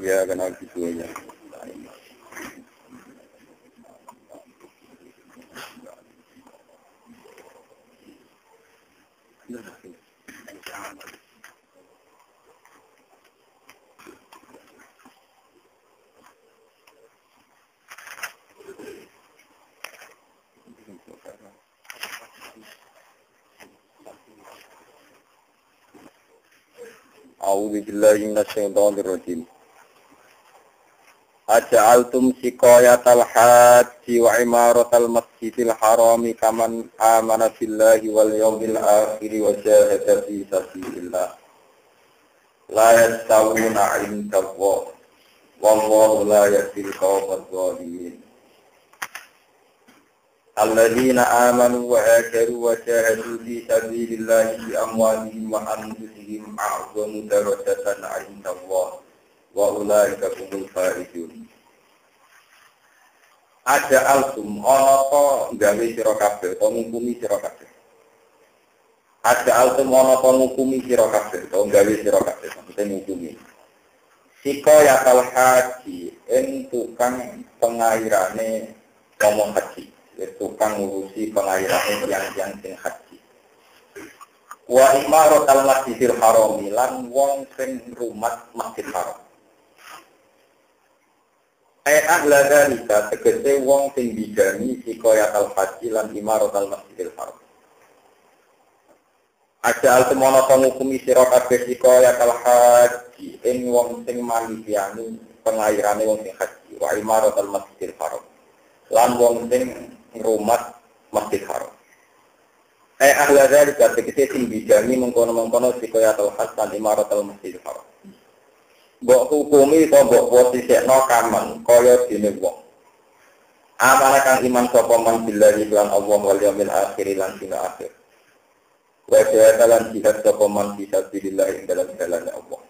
Ya kenal gitu ya. A'udzu billahi minasyaitonir rajim. Aja'altum siqayatal haji wa imaratal masjidil harami kaman amana billahi wal yawmil akhir wa jahada fi sabilillah. La yastawuna 'indallah. Wallahu la yahdil qawmal zalimin. Alladzina amanu wa hajaru wa jahadu fi sabilillahi bi amwalihim wa anfusihim a'zamu darajatan 'indallah wa ulaika humul faizun. Ada altum ana to gawe sira kabeh to ngukumi sira kabeh. Ada altum ana to ngukumi sira kabeh to gawe sira kabeh maksudnya ngukumi. Sika yakal haji ing tukang pengairane ngomong haji. Tukang ngurusi pengairane yang sing haji. Wa imaratal masjidil haram lan wong sing rumat masjid haram. Ahla dalika tegese wong sing bidani sikayatal haji lan imaratal masjidil haram. Ajal semono ngukumi sira kabeh sikayatal haji ing wong sing manitiani pengairane wong sing haji wa imaratal masjidil haram. Lan wong sing rumat masjid haram. Ahla dzalika tegese sing bidani mengkono-mengkono sikayatul hajj lan imaratul masjidil haram. Mbok hukumi to mbok posisekno kaman kaya dene wong. Amana kang iman sapa man billahi lan Allah wal yaumil akhir lan dina akhir. Wa jahadalan jihad sapa man fisabilillah ing dalam jalan Allah.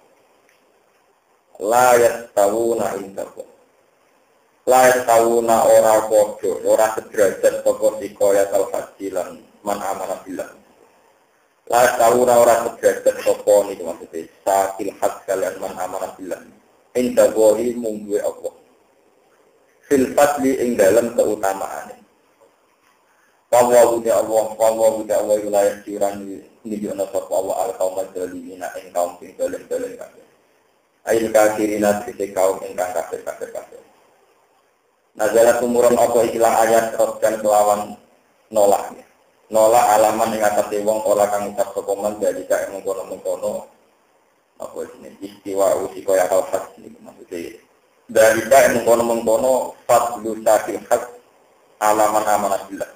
La yastawuna indallah. Lain tauna ora podo, ora sederajat toko sikoyatal haji lan man amanah bilang. Lain tauna ora sederajat toko ini maksudnya sakil haj kalian man amanah bilang. Indah bohi mungguwe Allah. Fil fadli ing dalam keutamaan. Wawahunya Allah wilayah siran nijuna sopa Allah al-kaum al-jalimina ing kaum sing dolen-dolen kabeh. Ail kafirina sisi kaum ingkang kafir. Nazalat umuran apa ikilah ayat dan kelawan nolaknya. Nolak alaman yang atas wong olah kang ucap sokoman jadi kaya mengkono-mengkono apa ini istiwa usiko ya kalfas ini maksudnya dari kaya mengkono-mengkono fadlu sakil hak alaman amanah bilah.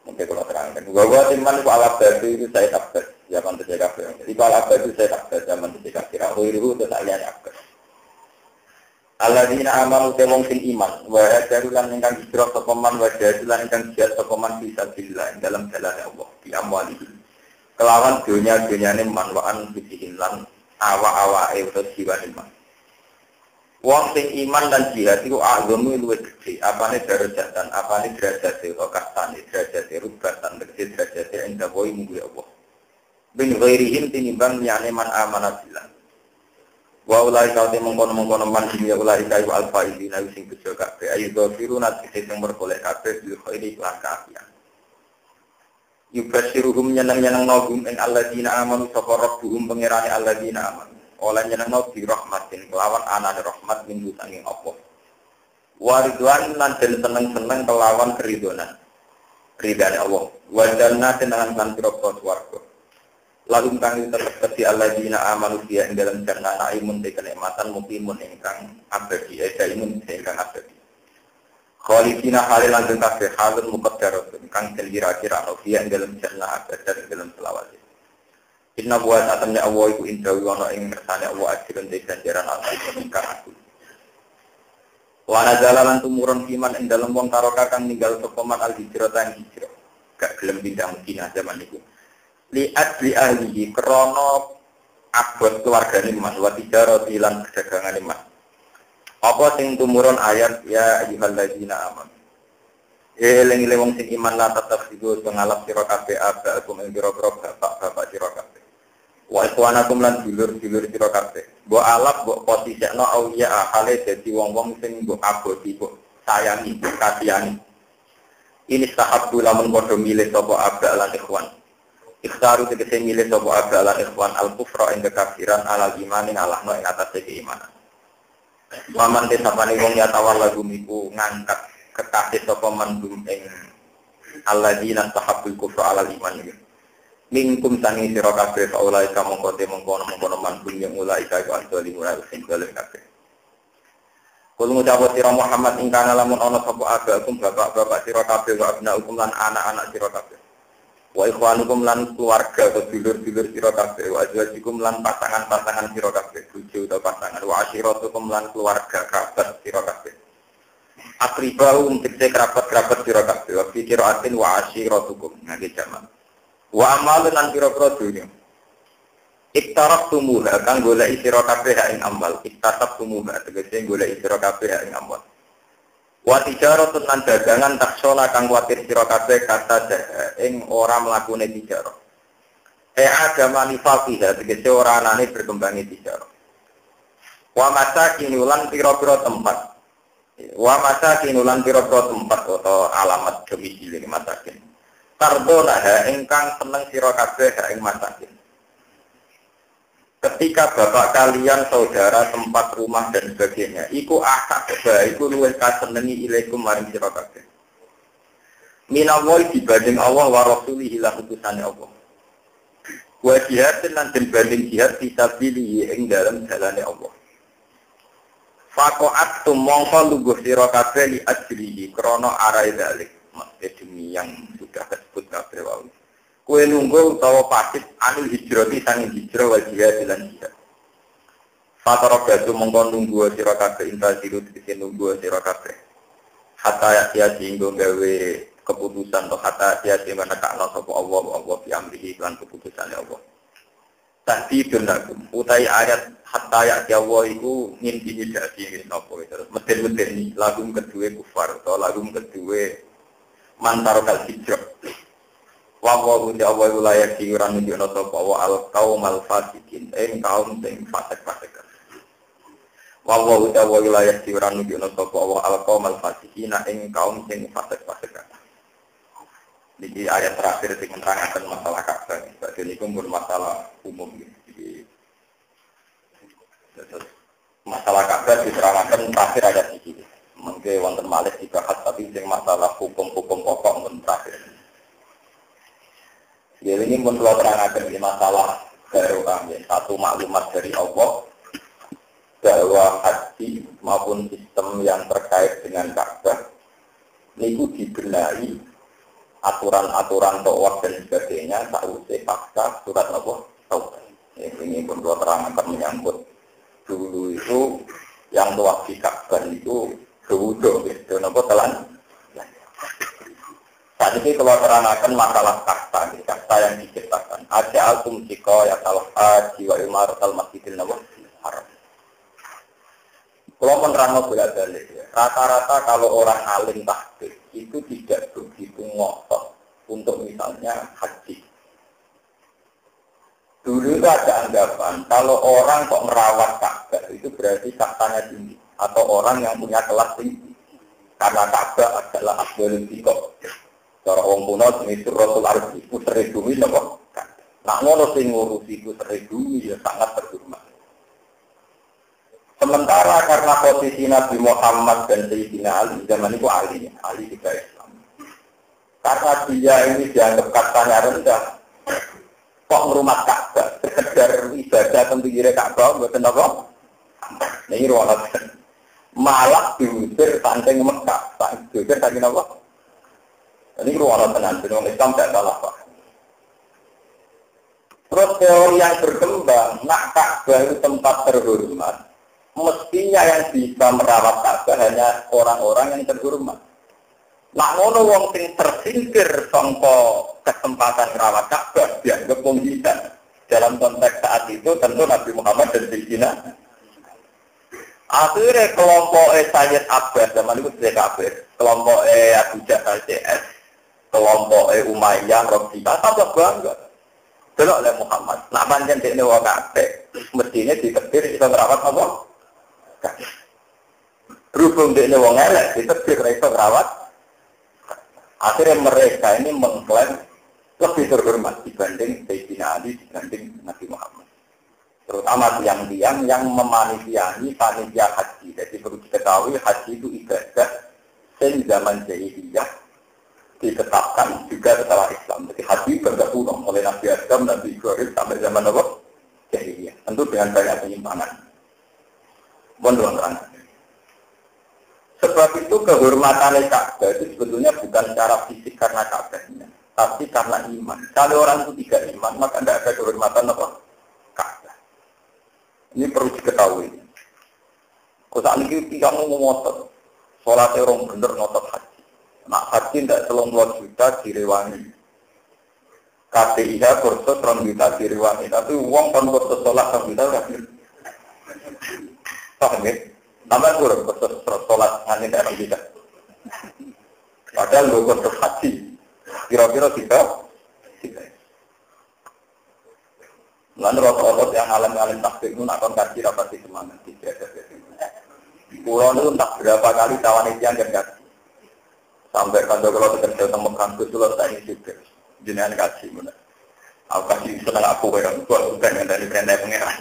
Mungkin kalau terangkan bahwa timan itu alat batu itu saya takbir zaman terjadi kafir. Itu alat batu saya takbir zaman terjadi kafir. Aku itu saya takbir. Alladzina amanu te wong sing iman wa hajarulan ingkang hijrah sapa man wa jahilan ingkang jihad sapa man fisabilillah dalam jalan Allah di amwali. Kelawan dunya-dunyane man wa an bihin lan awa-awake utawa jiwane man. Wong sing iman dan jihad iku agama luwih gedhe, apane darajatan, apane derajate utawa kastane derajate rubatan tegese derajate ing dawuh munggu Allah. Bin ghairihim tinimbang liyane man amanah billah. Wa ulai kau te mengkono-mengkono man dunia ulai kayu al-faidina sing bejo kabeh ayu dhafiruna sing berkoleh kabeh bil khairi lan kaafian. Yubashiruhum nyeneng-nyeneng nogum ing alladzina amanu sapa rabbuhum pangerane alladzina amanu. Oleh nyenengno bi rahmatin kelawan anane rahmat minggu sanging apa. Wa ridwan lan den seneng-seneng kelawan keridhonan. Ridane Allah. Wa jannatin lan pira-pira swarga. Lalu kang terpeti alladzina amanu fiha ing dalam jannah naimun te kenikmatan mukimun ingkang abadi imun ingkang abadi. Khalidina halil lan kabeh halun muqaddaratun kang kira-kira fiha ing dalam jannah abadi ing dalam selawase. Inna buat atamnya Allah iku indah wa ing kersane Allah ajrun te ganjaran alaihi ingkang aku. Wa nazalan tumurun iman ing dalam wong taroka kang ninggal sapa man al-hijrah tan hijrah. Gak gelem pindah Madinah zaman iku. Liat li ahlihi krono abot keluargane mas wa tijarah lan perdagangan mas. Apa sing tumurun ayat ya ayyuhalladzina amanu. Eling-eling wong sing iman la tetep iku ngalap sira kabeh aba kum ing pira-pira bapak-bapak sira kabeh. Wa ikhwanakum lan dulur-dulur sira kabeh. Mbok alap mbok posisekno auliya akale dadi wong-wong sing mbok aboti mbok sayangi, mbok kasihani. Ini sahabbu lamun padha milih sapa abda lan ikhwan. Ikhtaru tegese milih sapa abda lan ikhwan al-kufra ing kekafiran alal imani alahno ing atase keimanan. Waman desapane wong ya tawallahu miku ngangkat kekasih sapa mandum ing alladzina sahabbul kufra alal iman iki. Mingkum sangi sira kabeh faulai kamu kote mengkono mandum yang mulai kaya antoli mulai sing dalem kabeh. Kul ngucap sira Muhammad ing kana lamun ana sapa abakum bapak-bapak sira kabeh wa abnaukum lan anak-anak sira kabeh. Wa ikhwanukum lan keluarga atau dulur-dulur sira kabeh, wa azwajukum lan pasangan-pasangan sira kabeh, bojo atau pasangan, wa ashiratukum lan keluarga kerabat sira kabeh. Akribau tegese kerabat-kerabat sira kabeh, wa fikiratin wa ashiratukum ngene jamak. Wa amalun lan pira-pira dunya. Iktaraf tumuha kang golek sira kabeh ing amal, iktaraf tumuha tegese golek sira kabeh ing amal. Wa tijaratun lan dagangan taksona kang kuwatir sira kabeh kata ing ora mlakune tijarah. Agama nifaqiha tegese ora anane berkembange tijarah. Wa masakinulan pira-pira tempat. Wa masakinulan pira-pira tempat atau alamat domisili masakin. Tardona ingkang seneng sira kabeh ing masakin. Ketika bapak kalian, saudara, tempat rumah dan sebagainya, iku akak iku luwih kasenengi ilaikum maring sira kabeh. Minallahi dibanding Allah wa rasulihi lan utusane Allah. Wa jihadin lan dibanding jihad fisabilihi ing dalem dalane Allah. Faqat tumongko lungguh sira kabeh li ajrihi krana arae dalik, maksud demi yang sudah disebut kabeh wae. Kue nunggu utawa pasif anu hijrati sang hijrah wal jihad lan jihad. Fatara batu mongkon nunggu sira kabeh intazilu dise nunggu sira kabeh. Hatta ya singgo gawe keputusan atau hatta ya sing menekakno sapa Allah fi amrihi lan keputusane Allah. Tadi benakum utai ayat hatta ya Allah iku ngintini dadi napa terus mesti-mesti lagu kedue kufar atau lagu kedue mantar kal hijrah. Wa uti Allah wilayah diuran nunjukna sapa wa al qaumal fasikin kaum sing fasik-fasik. Wa uti Allah wilayah diuran nunjukna sapa wa al qaumal fasikin kaum sing fasik-fasik. Niki ayat terakhir sing nerangkan masalah Ka'bah. Jadi niku pun masalah umum iki. Masalah Ka'bah diterangkan terakhir ada di sini. Mungkin wonten malih dibahas tapi sing masalah hukum-hukum pokok pun terakhir. Jadi ini pun kalau terangkan di masalah baru kami satu maklumat dari Allah bahwa haji maupun sistem yang terkait dengan Ka'bah ini dibenahi aturan-aturan tawaf dan sebagainya sausai pasca surat Allah Taubat. Ini pun kalau terangkan menyambut dulu itu yang tawaf di Ka'bah itu kewudo gitu, nopo telan. Saat ini kalau terangkan masalah kasta yang diciptakan. Ada altum jika ya kalau jiwa imaratul masjidil haram. Kalau menerangkan bolak-balik ya, rata-rata kalau orang alim tahqiq itu tidak begitu ngotot untuk misalnya haji. Dulu itu ada anggapan kalau orang kok merawat Ka'bah itu berarti kastanya tinggi atau orang yang punya kelas tinggi. Karena Ka'bah adalah afdhalul biqah. Cara wong kuno jenis Rasul Arbi putri bumi napa? Nak ngono sing ngurusi putri bumi ya sangat terhormat. Sementara karena posisi Nabi Muhammad dan Sayyidina Ali zaman itu Ali juga Islam. Karena dia ini dianggap kastanya rendah, kok merumat Ka'bah, sekedar ibadah tenggiri Ka'bah mboten napa? Niki ruwet. Malah diusir saking Mekah, diusir saking napa? Ini ruang tenan, orang Islam tidak salah Pak. Terus teori yang berkembang, nak Ka'bah itu tempat terhormat. Mestinya yang bisa merawat Ka'bah hanya orang-orang yang terhormat. Nak ngono wong sing tersingkir sangka kesempatan merawat Ka'bah dianggap wong bisa. Dalam konteks saat itu tentu Nabi Muhammad dan Sayyidina. Akhirnya kelompok Sayyid Abbas zaman itu sudah kafir. Kelompok Abu Jahal CS. Kelompok Umayyah, Rabi'ah, tambah bangga. Delok oleh Muhammad. Nak pancen dekne wong kabeh, mestine ditetir iso ngrawat apa? Berhubung dekne wong elek, ditetir iso ngrawat. Akhirnya mereka ini mengklaim lebih terhormat dibanding Sayyidina Ali, dibanding Nabi Muhammad. Terutama tiang-tiang yang memanitiani panitia haji. Jadi perlu diketahui haji itu ibadah yang zaman jahiliyah ditetapkan juga setelah Islam. Jadi haji bergabung oleh Nabi Adam, Nabi Ibrahim sampai zaman apa? Jahiliyah. Tentu dengan banyak penyimpangan. Mohon sebab itu kehormatan Ka'bah itu sebetulnya bukan secara fisik karena Ka'bahnya, tapi karena iman. Kalau orang itu tidak iman, maka tidak ada kehormatan apa? Ka'bah. Ini perlu diketahui. Kau saat ini kamu ngotot, sholat orang benar ngotot haji. Nah haji tidak 30 juta direwangi. KPIH kursus 2 juta direwangi, tapi uang kan kursus sholat 1 juta berakhir. Paham ya? Tambah kurang kursus sholat nganti tidak bisa. Padahal lo kursus haji, kira-kira tidak. Lalu rot-rot yang alim-alim takbir itu nak kaji rapati semangat tidak ada. Pulau itu entah berapa kali tawan itu yang kaji. Sampai kalau bekerja sama kampus itu saya juga jenengan kaji mana. Aku kasih senang aku yang buat bukan dari brand pengeran.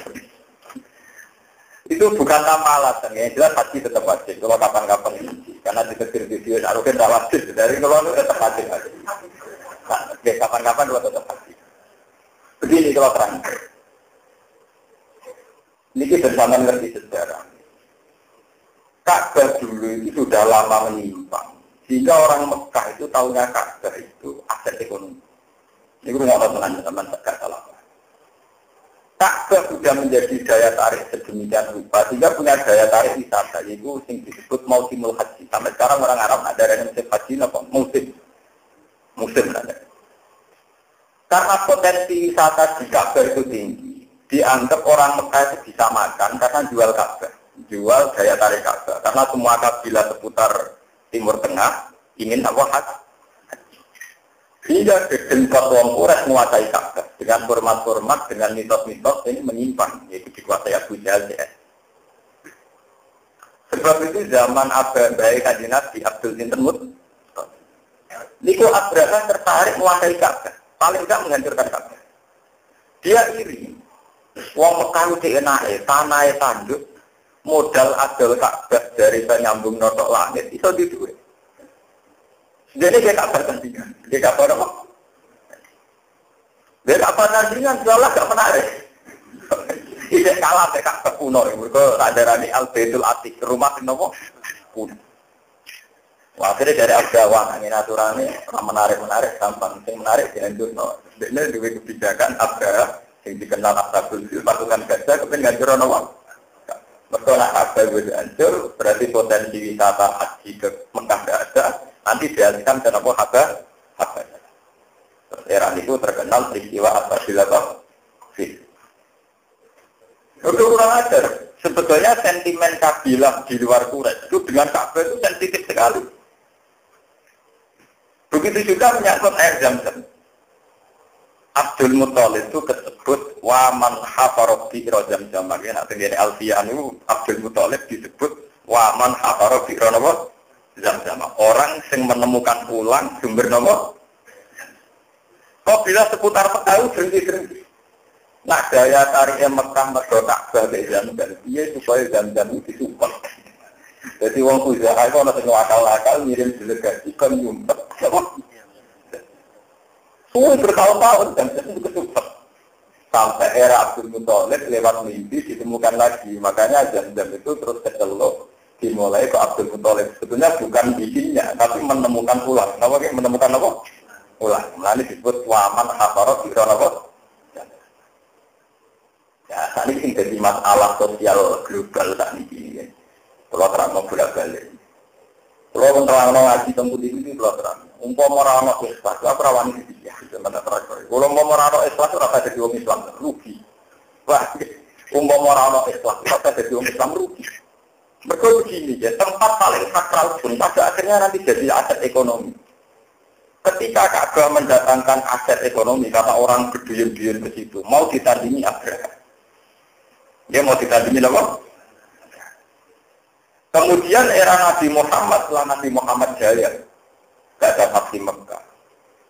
Itu bukan tanpa alasan ya, jelas haji tetap wajib. Kalau kapan-kapan ini, karena diketir video, arugen tak wajib. Dari kalau itu tetap wajib. Nah, oke, kapan-kapan dua tetap wajib. Begini kalau terang. Ini bersama ngerti sejarah. Ka'bah dulu itu sudah lama menyimpang. Sehingga orang Mekah itu tahunya Ka'bah itu aset ekonomi. Ini gue nggak tahu teman-teman gak salah. Ka'bah sudah menjadi daya tarik sedemikian rupa, sehingga punya daya tarik wisata, yaitu yang disebut mausimul haji. Sampai sekarang orang Arab ada yang musim haji, apa? Musim ada. Karena potensi wisata di Ka'bah itu tinggi, dianggap orang Mekah itu bisa makan karena jual Ka'bah, jual daya tarik Ka'bah. Karena semua kabilah seputar Timur Tengah ingin apa haji. Hingga keempat orang Quraisy menguasai Ka'bah dengan format-format, dengan mitos-mitos ini menyimpang, yaitu dikuasai Abu Jahal. Sebab itu zaman Abai Kanjeng Nabi Abdul Sinten Niku Abraha tertarik menguasai Ka'bah, paling tidak menghancurkan Ka'bah. Dia iri, wong Mekah itu enak, tanah tanduk, modal adol Ka'bah dari penyambung notok langit itu diduit. Jadi dia kabar tandingan, dia kabar apa? Dia kabar tandingan, soalnya gak menarik. Dia kalah, dia kabar kuno. Mereka radarani Al-Baitul Atiq, rumah di nopo kuno. Wah, akhirnya dari Abdawan, angin aturannya, menarik, gampang. Yang menarik, dihancur. Dia juga kebijakan Abda, yang dikenal Abdul Fil, pasukan gajah, kemudian hancur nopo. Mereka nak Abda itu hancur, berarti potensi wisata haji ke Mekah tidak ada. Nanti dialihkan ke apa Habah. Era itu terkenal peristiwa Abdullah Fil. Itu kurang ajar. Sebetulnya sentimen kabilah di luar Quraisy itu dengan Ka'bah itu sensitif sekali. Begitu juga menyangkut air Zam-Zam. Abdul Muthalib itu disebut waman hafarobi Zam-Zam. Makanya nanti dari Alfian itu Abdul Muthalib disebut waman hafarobi Zam-Zam. Orang yang menemukan ulang sumber nomor. Kok bila seputar Mekah berhenti. Nah daya tariknya Mekah mergo Ka'bah ke Zam-Zam. Dia supaya Zam-Zam itu disupport. Jadi wong usaha itu ana sing akal-akal ngirim delegasi kan nyumpet. Suwe bertahun-tahun Zam-Zam itu kesupport. Sampai era Abdul Muthalib lewat mimpi ditemukan lagi. Makanya Zam-Zam itu terus kecelok. Dimulai ke Abdul Muthalib. Sebetulnya bukan bikinnya, tapi menemukan ulang. Kenapa menemukan apa? Ulang. Ini disebut waman hafarot di apa? Ya, saat ini jadi masalah sosial global saat ini. Kalau terang mau bolak-balik. Kalau terang ngaji tempat ini kalau terang. Umpama orang ikhlas, apa rawan ini ya? Kalau mau orang ikhlas, apa jadi orang Islam rugi. Wah, umpama orang ikhlas, apa jadi orang Islam rugi. Mereka begini ya, tempat paling sakral pun pada akhirnya nanti jadi aset ekonomi. Ketika Ka'bah mendatangkan aset ekonomi, kata orang berduyun-duyun ke situ, mau ditandingi Abraham. Dia mau ditandingi apa? Kemudian era Nabi Muhammad, setelah Nabi Muhammad jaya, gak ada Fatih Mekah.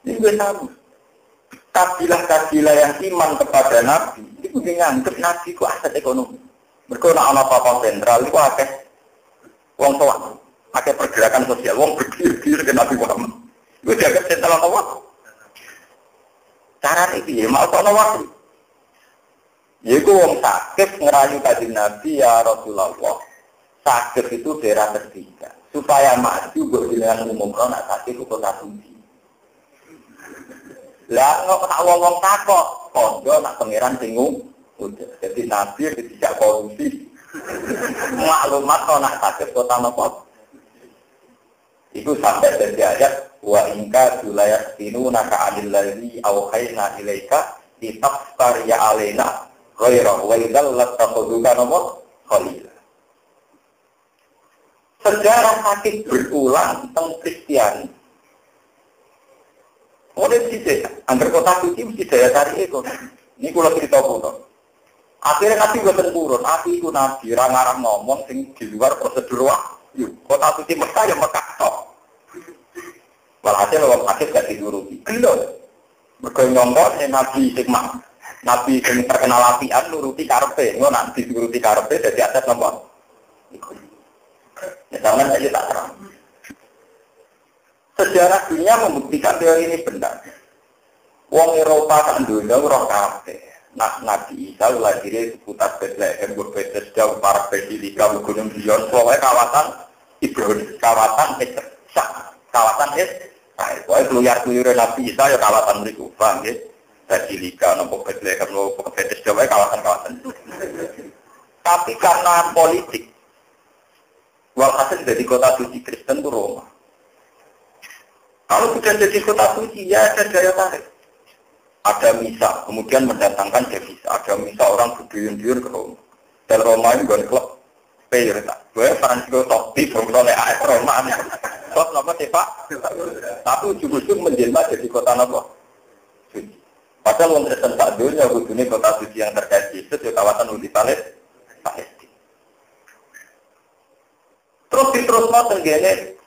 Ini benar. Kabilah-kabilah yang iman kepada Nabi, itu menganggap Nabi itu aset ekonomi. Mereka nak apa-apa sentral, itu akeh wong tua, akeh pergerakan sosial, wong berdiri ke Nabi Muhammad. Itu dianggap sentral apa? Cara ini, mau tahu waktu. Yaitu wong sakit ngerayu kajian Nabi ya Rasulullah. Sakit itu daerah ketiga. Supaya maju buat dengan umum kalau nak sakit itu kota suci. Lah nggak tak wong takok, kondo nak pangeran bingung. Udah, jadi Nabi tidak korupsi. Maklumat kalau nak sakit kota nopo. Itu sampai dari ayat wa inka julayat sinu naka adillahi awhayna ilaika ditaftar ya alena ghairah wa idal latakoduka nopo khalil. Sejarah sakit berulang tentang Kristiani. Oleh sisi, angker kota suci mesti daya tarik itu. Ini kalau cerita foto. Akhirnya Nabi buatan turun, Nabi itu Nabi, orang-orang ngomong sing di luar prosedur wahyu. Kota suci Mekah yang Mekah tok. Walhasil orang sakit gak dituruti. Belum. Mereka ngomong Nabi Hikmah. Nabi yang terkenal apian nuruti karpe. Nggak nanti nuruti karpe jadi aset nomor. Ya zaman aja tak terang. Sejarah dunia membuktikan teori ini benar. Wong Eropa kan dunia roh kafe. Nah, Nabi Isa lahirnya seputar Bethlehem, Bethlehem jauh para Basilika, Gunung Zion, pokoknya kawasan Ibrahim, kawasan Israel, kawasan Israel. Pokoknya keluyar-keluyur Nabi Isa ya kawasan itu, paham ya? Basilika, nopo Bethlehem, nopo Bethlehem, jauh kawasan-kawasan. Tapi karena politik, walhasil dari kota suci Kristen itu Roma. Kalau sudah jadi kota suci, ya ada daya tarik. Ada misa, kemudian mendatangkan devisa. Ada misa orang berduyun-duyun ke Roma. Dan Roma ini bukan klub player. Gue Francisco Totti, Bongkole AS Roma. Klub apa sih Pak? Tapi ujung-ujung menjelma jadi kota apa? Suci. Padahal untuk Kristen tak dunia, ujungnya kota suci yang terkait Yesus, ya kawasan Udi Palestina. Terus diteruskan tenggene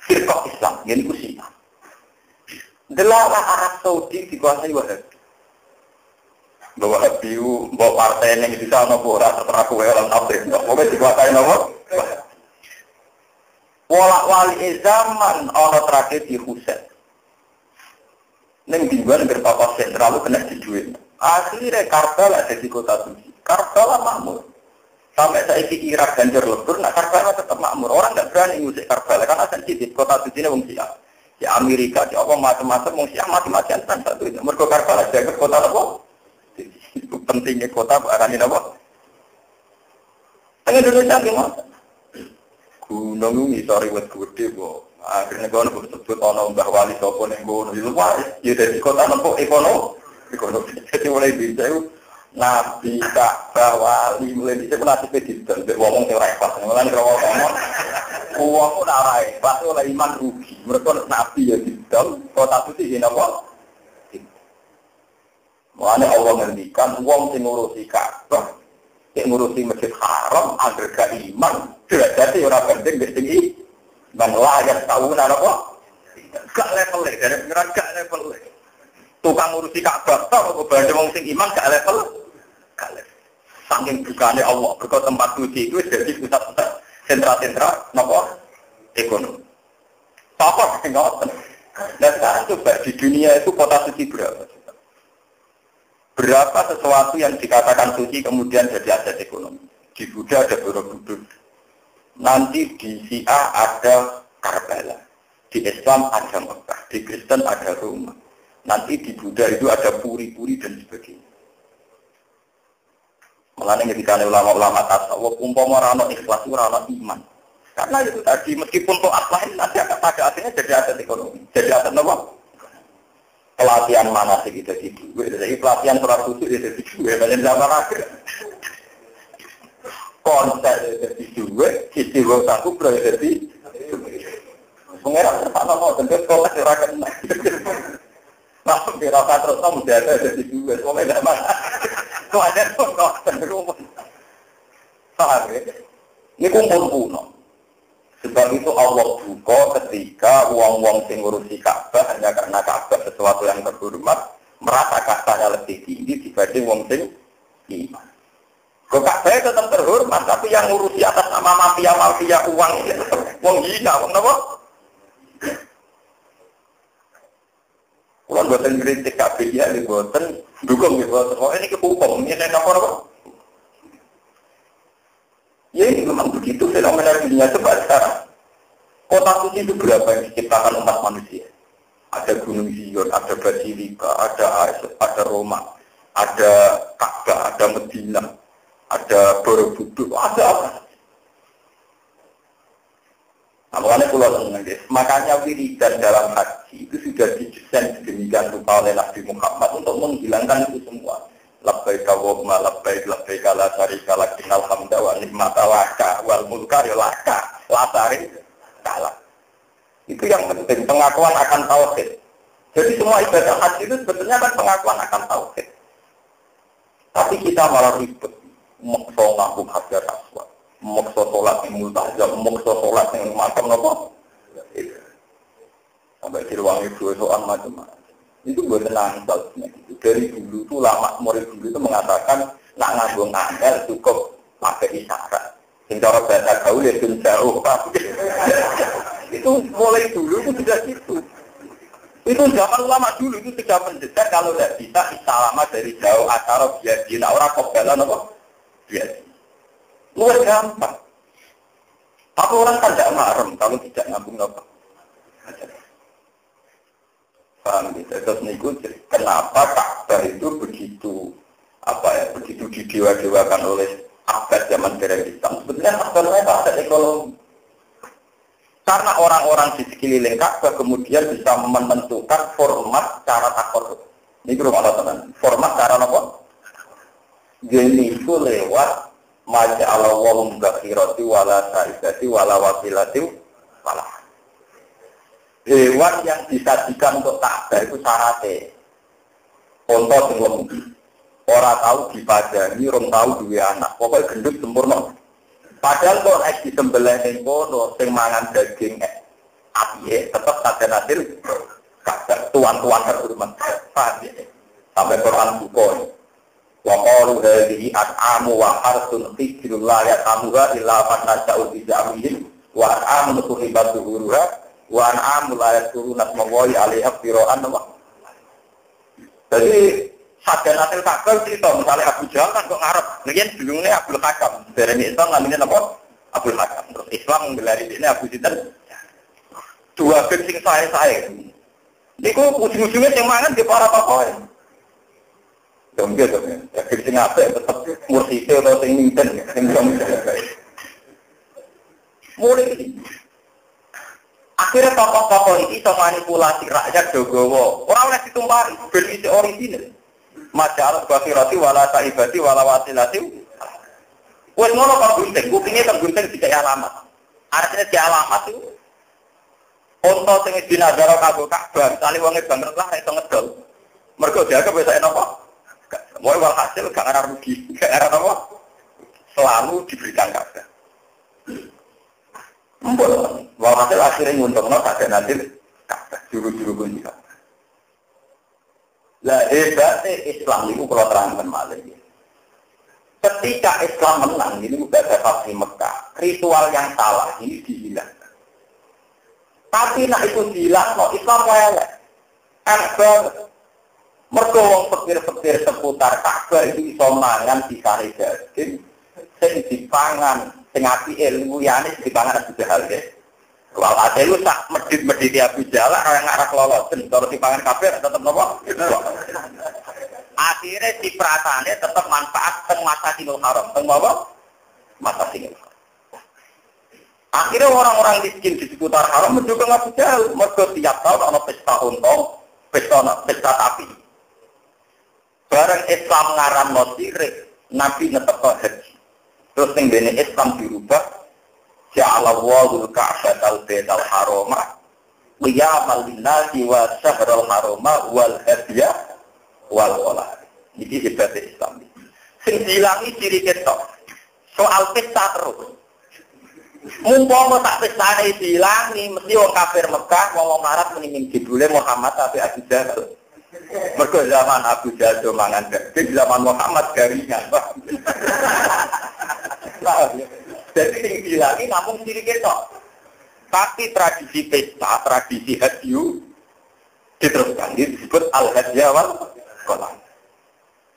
firqah Islam, jadi Syiah. Delalah Arab Saudi dikuasai Wahabi. Bahwa Wahabi, bahwa partai yang bisa nopora setelah kue dalam tafsir, pokoknya dikuasai nomor. Walak wali zaman orang terakhir di Husain. Neng dibuat berpapas sentral kena dijuin. Akhirnya Karbala ada di kota suci. Karbala makmur. Sampai saiki Irak ganjur lebur, nak Karbala tetap makmur. Orang tidak berani ngusik Karbala karena sensitif kota suci ini wong Syiah. Di Amerika, di apa macam-macam, mesti mati-matian kan satu itu. Mereka Karbala jaga kota apa? Itu pentingnya kota barang ini apa? Tengah Indonesia gimana? Gunung ini sorry buat gede, bo. Akhirnya kau nak sebut orang Mbah Wali Sopo yang gunung itu wah, ya dari kota apa ekonomi. Jadi mulai bisa itu Nabi Ka'bah Wali mulai bisa nasibnya digital. Ngomong teori pas, mulai ngomong. Uang pun arai, pasti oleh iman rugi. Mereka Nabi ya digital, kota suci ini apa? Makanya Allah ngendikan uang yang ngurusi Ka'bah, yang ngurusi Masjid Haram, agar gak iman, derajatnya orang penting tinggi. Dan layak tahu apa? Gak level dari pengiran gak level. Tukang ngurusi Ka'bah, tahu kepada orang sing iman gak level. Gak level. Saking bukannya Allah, berkat tempat suci itu jadi pusat-pusat. Sentra-sentra, apa? Ekonomi. Apa yang ngotot? Dan sekarang coba di dunia itu kota suci berapa? Berapa sesuatu yang dikatakan suci kemudian jadi aset ekonomi? Di Buddha ada Borobudur. Nanti di Syiah ada Karbala. Di Islam ada Mekah. Di Kristen ada Roma. Nanti di Buddha itu ada puri-puri dan sebagainya. Mulanya ketika ulama-ulama tasawuf umpama ora ikhlas ora iman. Karena itu tadi meskipun kok aslahin nanti akan pada akhirnya jadi aset ekonomi. Jadi aset apa? Pelatihan mana sih kita itu? Jadi pelatihan surat suci itu juga banyak zaman akhir. Konser itu juga istiwa satu proyek Pengeran tersana mau tentu sekolah ora kena. Masuk di rasa terus kamu jaga jadi dua, soalnya tidak mana. Itu ada kok cenderung. Paham ya? Ini kumpul kuno. Sebab itu Allah buka ketika uang-uang sing ngurusi Ka'bah hanya karena Ka'bah sesuatu yang terhormat, merasa kastanya lebih tinggi dibanding uang sing iman. Kok Ka'bah tetap terhormat, tapi yang ngurusi atas nama mafia uang ini tetap uang hina, uang apa? Kalau buatan kritik Ka'bah ya, buatan dukung gitu. Oh ini kehukum, ini saya apa? Ya ini memang begitu fenomena dunia. Coba sekarang kota suci itu berapa yang diciptakan umat manusia? Ada Gunung Zion, ada Basilika, ada Roma, ada Ka'bah, ada Medina, ada Borobudur, ada apa? Makanya pulau Tengah, makanya wiridan dalam haji itu sudah didesain sedemikian rupa oleh Nabi Muhammad untuk menghilangkan itu semua. Labbaik Allahumma labbaik labbaik la syarika lak innal hamda wa ni'mata laka wal mulka ya laka la syarika lak. Itu yang penting, pengakuan akan tauhid. Jadi semua ibadah haji itu sebetulnya kan pengakuan akan tauhid. Tapi kita malah ribet, maksa ngambung hajar aswad, maksa sholat yang multazam, maksa sholat yang macam apa? Sampai di ruang ibu soal macam-macam. Itu buat nangkal. Dari dulu itu lama murid dulu itu mengatakan nak ngambung angel cukup pakai isyarat. Yang cara bahasa gaul ya jauh. Itu mulai dulu itu sudah gitu. Itu zaman lama dulu itu sudah mendesak kalau tidak bisa istalama dari jauh acara biadina orang kobalan apa? Biadina. Luar gampang. Tapi orang kan tidak marem kalau tidak ngambung apa? Paham gitu. Terus niku kenapa Ka'bah itu begitu begitu didewa-dewakan oleh abad zaman Islam. Sebetulnya faktornya ada ekonomi. Karena orang-orang di sekeliling Ka'bah kemudian bisa menentukan format cara takor. Ini rumah teman. Format cara apa? Jadi itu lewat maja'allahu bakhirati wala sa'idati wala wasilati wala. Hewan yang disajikan untuk Ka'bah itu syaratnya. Contoh sebelum orang tahu dipadani, orang tahu dua anak. Pokoknya gendut sempurna. Padahal kalau di disembelih ning kono sing mangan daging api tetap saja hasil Ka'bah tuan-tuan terhormat. Sampai Quran buka. Wa qalu hadhihi at'amu wa harsun fikrul la ya'tamuha illa man nasha'u bi zamihim wa at'amu tuhibat zuhuruha wa an'amul ayat turun asmawi alaiha fira'an wa. Jadi sadanatil Ka'bah cerita misalnya Abu Jahal kan kok ngarep ngen dulungnya Abdul Hakam dari Islam namanya apa? Abdul Hakam. Terus Islam menggelari ini Abu Sinten dua geng saya niku ujung-ujungnya sing mangan di para tokoh dong gitu ya geng sing apik tetep mursite atau sing minten sing mulai akhirnya tokoh-tokoh ini bisa manipulasi rakyat dogowo. Orang oleh ditumpari, berisi original. Majalah bakhirati wala saibati wala wasilati. Wes ngono kok gunting, kupingnya kan gunting tidak alamat. Artinya di alamat itu. Untuk sing dinadara kanggo Ka'bah, misale wonge banget lah iso ngedol. Mergo jaga bisa napa? Moe walhasil gak ora rugi, gak ora napa? Selalu diberikan Ka'bah. Mbok, walhasil akhirnya nguntungno sak nanti juru-juru kunci. Lah hebatnya Islam itu kalau terangkan malah. Ketika Islam menang, ini udah dapat di Mekah, ritual yang salah ini dihilangkan. Tapi nak itu hilang, no Islam elek. Elek. Mergo wong pikir-pikir seputar Ka'bah itu iso mangan disane daging, sing dipangan sing apike ilmu yane dipangan Abu Jahal ya. Wal ate lu sak medhit-medhit Abu Jahal ora ngarah lolosen terus dipangan kabeh tetep napa? Akhire ciprasane tetep manfaat teng Masjidil Haram. Teng apa? Masjidil Haram. Akhirnya orang-orang miskin di seputar Haram mendukung Abu Jahal. Mergo tiap tahun ana pesta unta, pesta api. Bareng Islam ngaramno sirik, Nabi netepno haji. Terus ning dene Islam dirubah ja'alallahu al-Ka'batal Baital Harama qiyamal linnasi wa syahrul harama wal hadiyah wal qala'id. Iki hebat Islam. Sing dilangi ciri ketok. Soal pesta terus. Mumpama tak pestane dilangi mesti wong kafir Mekah ngomong Arab mending jebule Muhammad tapi Abu Jahal. Mergo zaman Abu Jahal do mangan daging, zaman Muhammad garingan. Jadi sing dilangi namung ciri ketok. Tapi tradisi pesta, tradisi hadiyu diteruskan disebut al-hadiyah wal qala'id.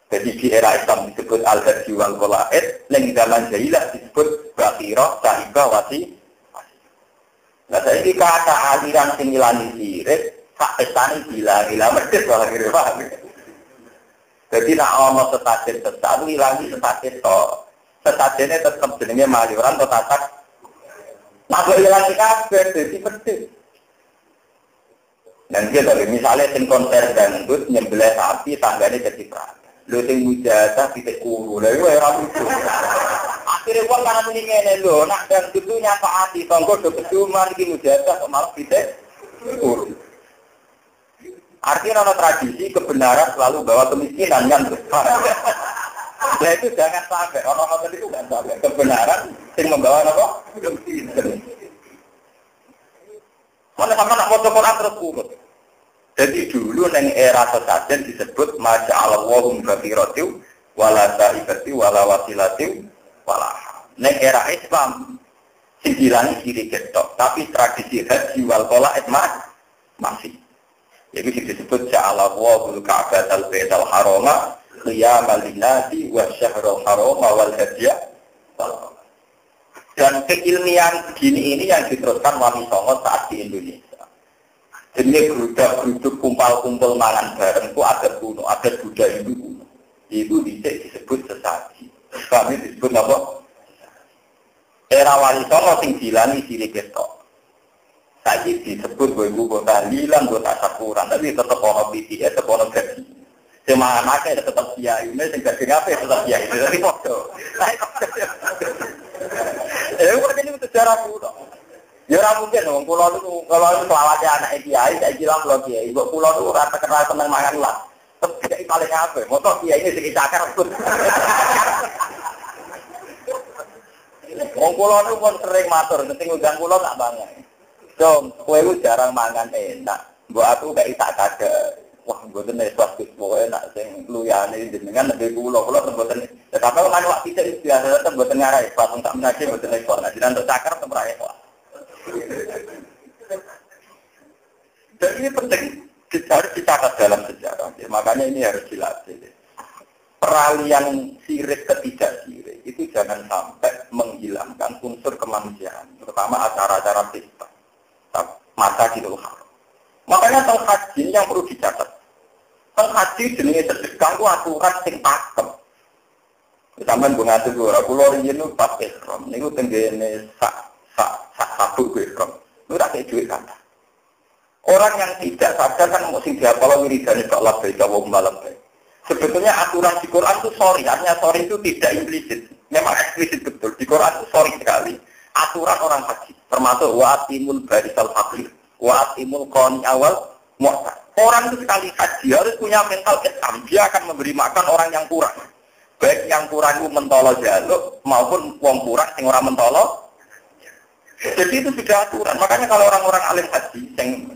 Jadi di era Islam disebut al-hadiyah wal qala'id, yang zaman jahiliyah disebut bakhirah, sahibah, wasi. Nah, jadi kata aliran sing ngilani sirik, sak pestane gila-gila medhit wae paham. Jadi nek ana setajen sesat ngilangi setajen to. Setajene tetep jenenge maliran to tatak. Nek ilang kabeh dadi medhit. Dan dia dari misalnya sing konser dangdut nyembelih sapi tanggane jadi perang. Lho sing mujazah titik kulo. Lha iku ora lucu. Akhire wong kana muni ngene lho, nak dangdut ku nyapaati tonggo do keduman iki mujazah kok malah titik kulo. Artinya ada tradisi kebenaran selalu bawa kemiskinan kan. Nah itu jangan sampai orang-orang itu kan sampai kebenaran yang membawa apa? Kemiskinan. Mana sama nak foto Quran terus urut. Jadi dulu neng era sesajen disebut masyaallahu mubakiratiu wala saibati wala wasilatiu wala. Neng era Islam dibilang kiri ketok, tapi tradisi haji wal qala'id masih. Jadi disebut ja'alallahu al-ka'batal baital harama qiyamal linnasi wa syahrul harama wal hadiyah. Dan keilmian begini ini yang diteruskan Wali Songo saat di Indonesia. Jadi gerudak-geruduk kumpul-kumpul mangan bareng itu ada kuno, ada budaya itu kuno. Itu disebut sesaji. Kami disebut apa? Era Wali Songo sing dilani sirik ketok. Saiki disebut ibu kota lilang kota sakuran, tapi tetap ono piti, tetap ono gaji. Semangatnya tetap kiai, ini sing gaji ngapain tetap kiai, dari foto. Bukan ini sejarah kuno. Ya ora mungkin wong kula niku kalau selawase anak kiai saya bilang kula kiai, kok kula niku ora terkenal seneng mangan lah. Tapi paling apa? Motor kiai ini sing cakar pun. Wong kula niku pun sering matur, penting undang kula tak banget. Dong, kowe ku jarang mangan enak. Mbok aku gak tak kaget. Wah, mboten wis pasti pokoke enak sing luyane jenengan lebih kula mboten. Tetapi kan wak pitik biasa mboten ngarai, patung tak menaji mboten ekor. Nah, jenengan untuk cakar temprae kok. Dan ini penting, harus dicatat dalam sejarah. Ya, makanya ini harus dilatih. Peralihan sirik ke tidak sirik itu jangan sampai menghilangkan unsur kemanusiaan, terutama acara-acara pesta, masa Idul Haram. Makanya tentang haji yang perlu dicatat. Tentang haji jenis sedekah itu aturan sing pakem. Sampeyan mbok ngatur ora kula riyen nu pas ihram niku tenggene sak sabuk ihram. Nu tak duit kan. Orang yang tidak sadar kan mesti diapal wiridane kok labbaik Allahumma labbaik. Sebetulnya aturan di Quran itu artinya sorry itu tidak implisit. Memang eksplisit betul. Di Quran itu sorry sekali. Aturan orang haji termasuk wa'atimul barisal faqir, wa'atimul qani awal mu'tad. Orang itu sekali haji harus punya mental Islam. Dia akan memberi makan orang yang kurang. Baik yang kurang itu mentolo jaluk maupun wong kurang sing ora mentolo. Jadi itu sudah aturan. Makanya kalau orang-orang alim haji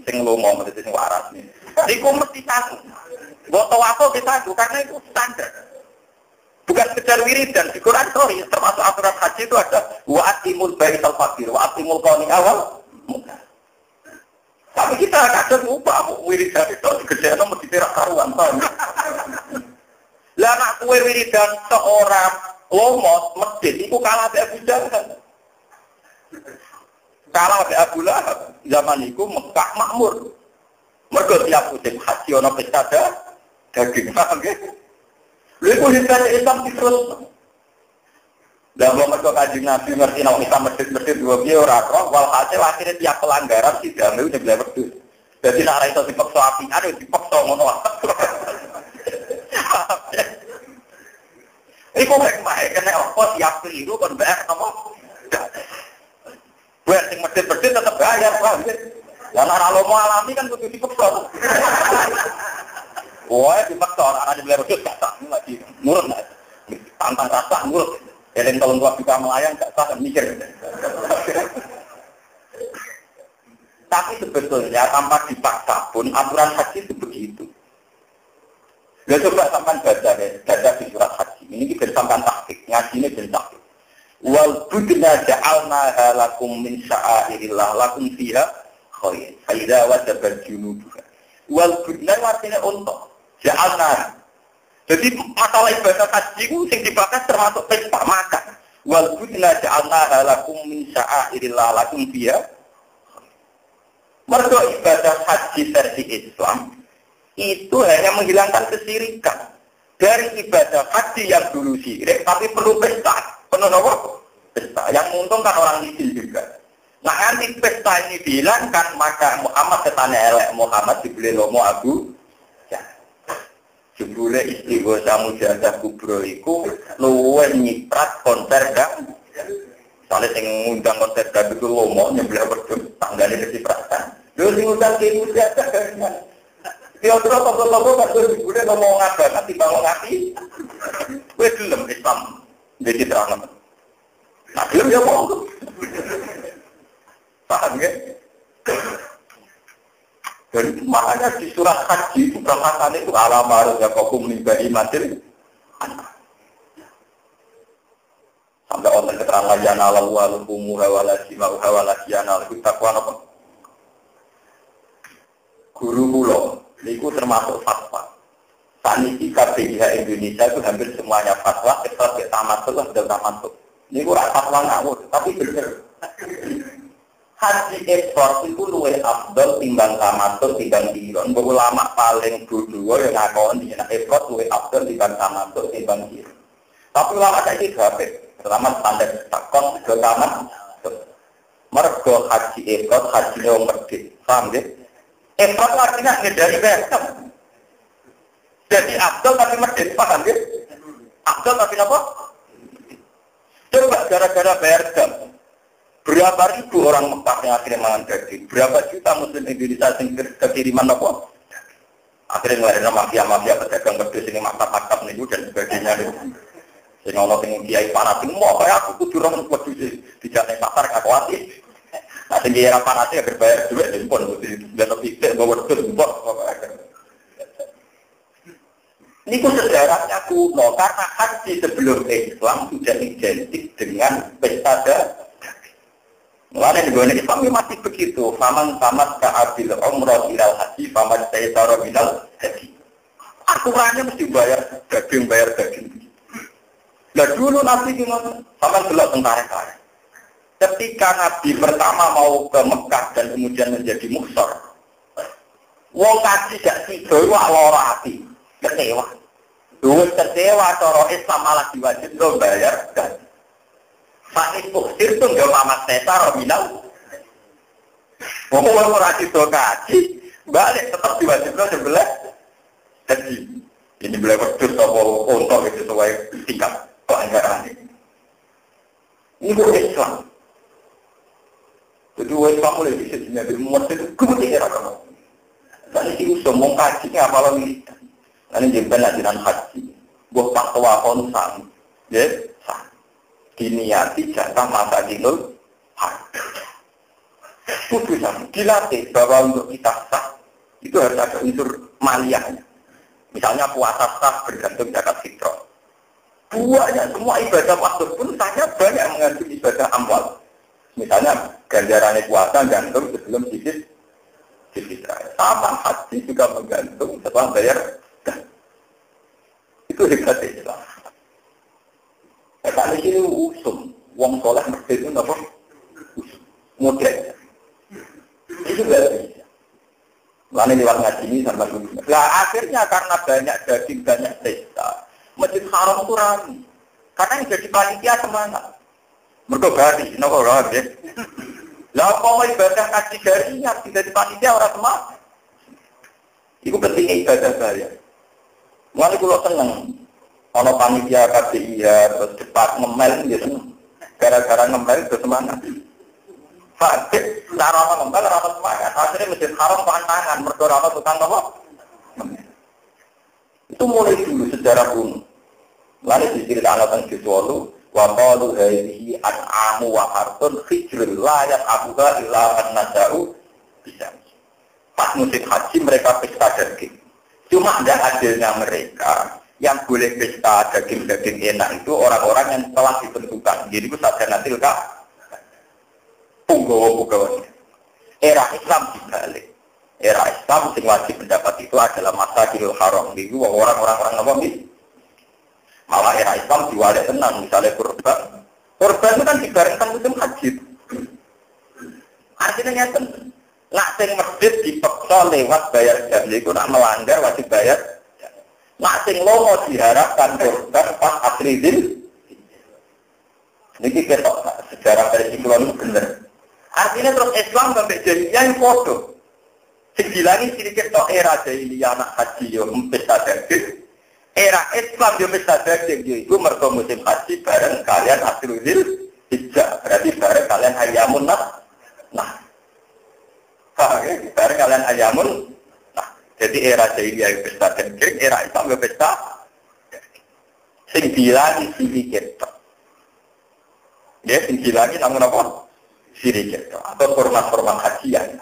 sing lomo mesti sing waras nih. Iku mesti satu. Mbok tawafo kita karena itu standar. Bukan sekedar wiridan. Di Quran sorry termasuk aturan haji itu ada wa'atimul barisal faqir, wa'atimul qani awal mu'tad. Tapi kita kadang lupa wiridan itu gedene mesti terak karuan. Lah nak kowe wiridan seorang lomos medhit iku kalah mbek Abu Jahal. Kalah mbek Abu Lahab zaman iku Mekah makmur. Mergo tiap musim haji ana pesta daging paham nggih. Lha iku Islam terus. Lah wong mergo Kanjeng Nabi ngerti nek Islam medhit dua piye ora kok walhasil akhirnya tiap pelanggaran sidame nyebleh wedhus. Dadi nek ora iso dipaksa apian yo dipaksa ngono wae. Iku mek kena apa siap keliru kon bayar apa? Buat sing medhit-medhit tetep bayar, paham nggih? Karena kalau mau alami kan kudu dipeksa. Wah, dipeksa ana di beli wedhus gak sah lagi. Nurut nek. Tantang rasa nurut. Jadi kalau gua bisa melayang gak sah kan mikir. Tapi sebetulnya tanpa dipaksa pun aturan haji itu begitu. Ya coba sampai baca di surat haji. Ini kita sampai taktik, ngaji ini jadi taktik. Wal budna ja'alna lakum min sya'airillah lakum fiha khair. Faida wajabal junubuha. Wal budna artinya untuk ja'alna. Jadi masalah ibadah haji itu yang dibahas termasuk pesta makan. Wal budna ja'alna lakum min sya'airillah lakum fiha. Mergo ibadah haji versi Islam itu hanya menghilangkan kesirikan dari ibadah haji yang dulu syirik, tapi perlu pesta, penuh apa? Pesta. Yang menguntungkan orang miskin juga. Nah nanti pesta ini dihilangkan, maka Muhammad ketanya elek Muhammad dibeli lomo Abu ya. Jebule istri gosa mujadah kubro iku luwih nyiprat konser dan soalnya yang ngundang konser dan itu lomo nyebelah berdua tanggane kecipratan. Lalu diundang ke mujadah kan. Dia terus apa-apa kan boleh ngomong apa nanti bangun hati. Kowe gelem Islam jadi terang. Nah, gelem ya mau. Paham ya? Dan makanya di surat haji perkataan itu alamar ya hukum nibai matil. Sampai orang keterangan yana lalu alukumu hawalasi mau hawalasi yana lalu takwa apa? Guru pulau. Itu termasuk fatwa. Saniti KPIH Indonesia itu hampir semuanya fatwa, kecuali tamatullah dan tamatullah. Ini kurang fatwa ngawur, tapi benar. Haji ekspor itu luwih afdal timbang tamatullah, timbang diron. Ulama paling dulu yang ngakon di ekspor luwih afdal timbang tamatullah, timbang diron. Tapi ulama saya itu terutama standar takon ke tamat. Mergo haji ekspor, haji yang merdek, paham ya? Ekor artinya dari berkam. Jadi Abdul tapi medit, paham ya? Abdul tapi apa? Coba gara-gara berkam. Berapa ribu orang Mekah yang akhirnya mangan daging? Berapa juta muslim Indonesia yang kekiriman apa? Akhirnya ngelahirin mafia-mafia pedagang pedus ini maktab-maktab nih dan sebagainya. Sehingga Allah yang kiai fanatik, mau kayak aku kudu orang pedus di jalan pasar kakuati. Nah, tinggi era panasnya berbayar duit di pon, dan lebih tidak bawa duit bos. Ini pun sejarahnya kuno karena haji sebelum Islam sudah identik dengan pesta daging. Mulanya di negara Islam masih begitu. Faman tamat ka'abil umroh ilal haji, faman sayyidara minal haji. Aturannya mesti bayar daging. Nah dulu Nabi gimana? Faman belok tentara-tentara. Ketika Nabi pertama mau ke Mekah dan kemudian menjadi muhsor, wong kaji gak sido wak lara ati, kecewa. Duit kecewa cara Islam malah diwajibno bayar dan Pak Iqsir itu enggak pamat neta rominal. Wong ora sido kaji, balik tetap diwajibno sebelah. Jadi ini boleh berdua apa untuk itu sesuai tingkat pelanggaran ini. Ini Islam. Jadi Islam boleh bisa jadi muat itu kemudian apa? Dan itu semua kajinya apa lagi? Ini jemben ajaran haji. Buat fatwa konsan, ya sah. Diniati jatah masa dinul haji. Putusan dilatih bahwa untuk kita sah itu harus ada unsur maliyahnya. Misalnya puasa sah bergantung zakat fitrah. Buahnya semua ibadah waktu pun sahnya banyak mengandung ibadah amwal. Misalnya ganjarannya puasa gantung sebelum sisir fitrah. Sama haji juga menggantung setelah bayar. Itu hebat Islam. Kata ini usum, wong soleh merdeka itu apa? Model. Itu nggak bisa. Lalu lewat ngaji ini sama dulu. Nah akhirnya karena banyak daging banyak pesta, Masjid Haram itu ramai. Karena yang jadi panitia semangat. Mereka gari, kenapa orang ya? Lah kalau ibadah kaji garinya tidak di panitia orang semangat. Itu pentingnya ibadah saya. Mulai kalau seneng, kalau panitia KPI ya terus cepat ngemel gitu, gara-gara ngemel itu semangat. Fakir, cara ngembang rata semangat. Akhirnya Masjid Haram pantangan, mereka tukang apa? Itu mulai dulu sejarah kuno. Lalu diceritakan tentang Jiswalu, wa qalu hadhihi an'amu wa hartun hijrul layat abuha illa an-nasa'u bisa. Pas musim haji mereka pesta daging. Cuma ada adilnya mereka yang boleh pesta daging-daging enak itu orang-orang yang telah ditentukan. Jadi itu sarjana tilka. Punggawa-punggawa. Era Islam dibalik. Era Islam yang wajib pendapat itu adalah Masjidil Haram. Itu orang-orang apa nih? Malah era Islam diwalik tenang. Misalnya kurban. Kurban itu kan dibarengkan musim haji. Artinya nyata. Nak sing masjid dipaksa lewat bayar jam. Itu nak melanggar wajib bayar. Nak sing lomo diharapkan kurban pas asridil. Ini kita sejarah dari Islam itu benar. Artinya terus Islam sampai jahiliyah yang foto. Segilangi sedikit tok era jahiliyah anak haji yo pesta daging. Era Islam yo pesta daging yo itu mergo musim haji bareng kalian Asrul Hijjah. Berarti bareng kalian Ayyamun Nah. Bareng kalian Ayyamun Nah. Jadi era jahiliyah yo pesta daging, era Islam yo pesta segilangi sedikit tok. Ya, segilangi namun apa? Sirik atau format-format kajian.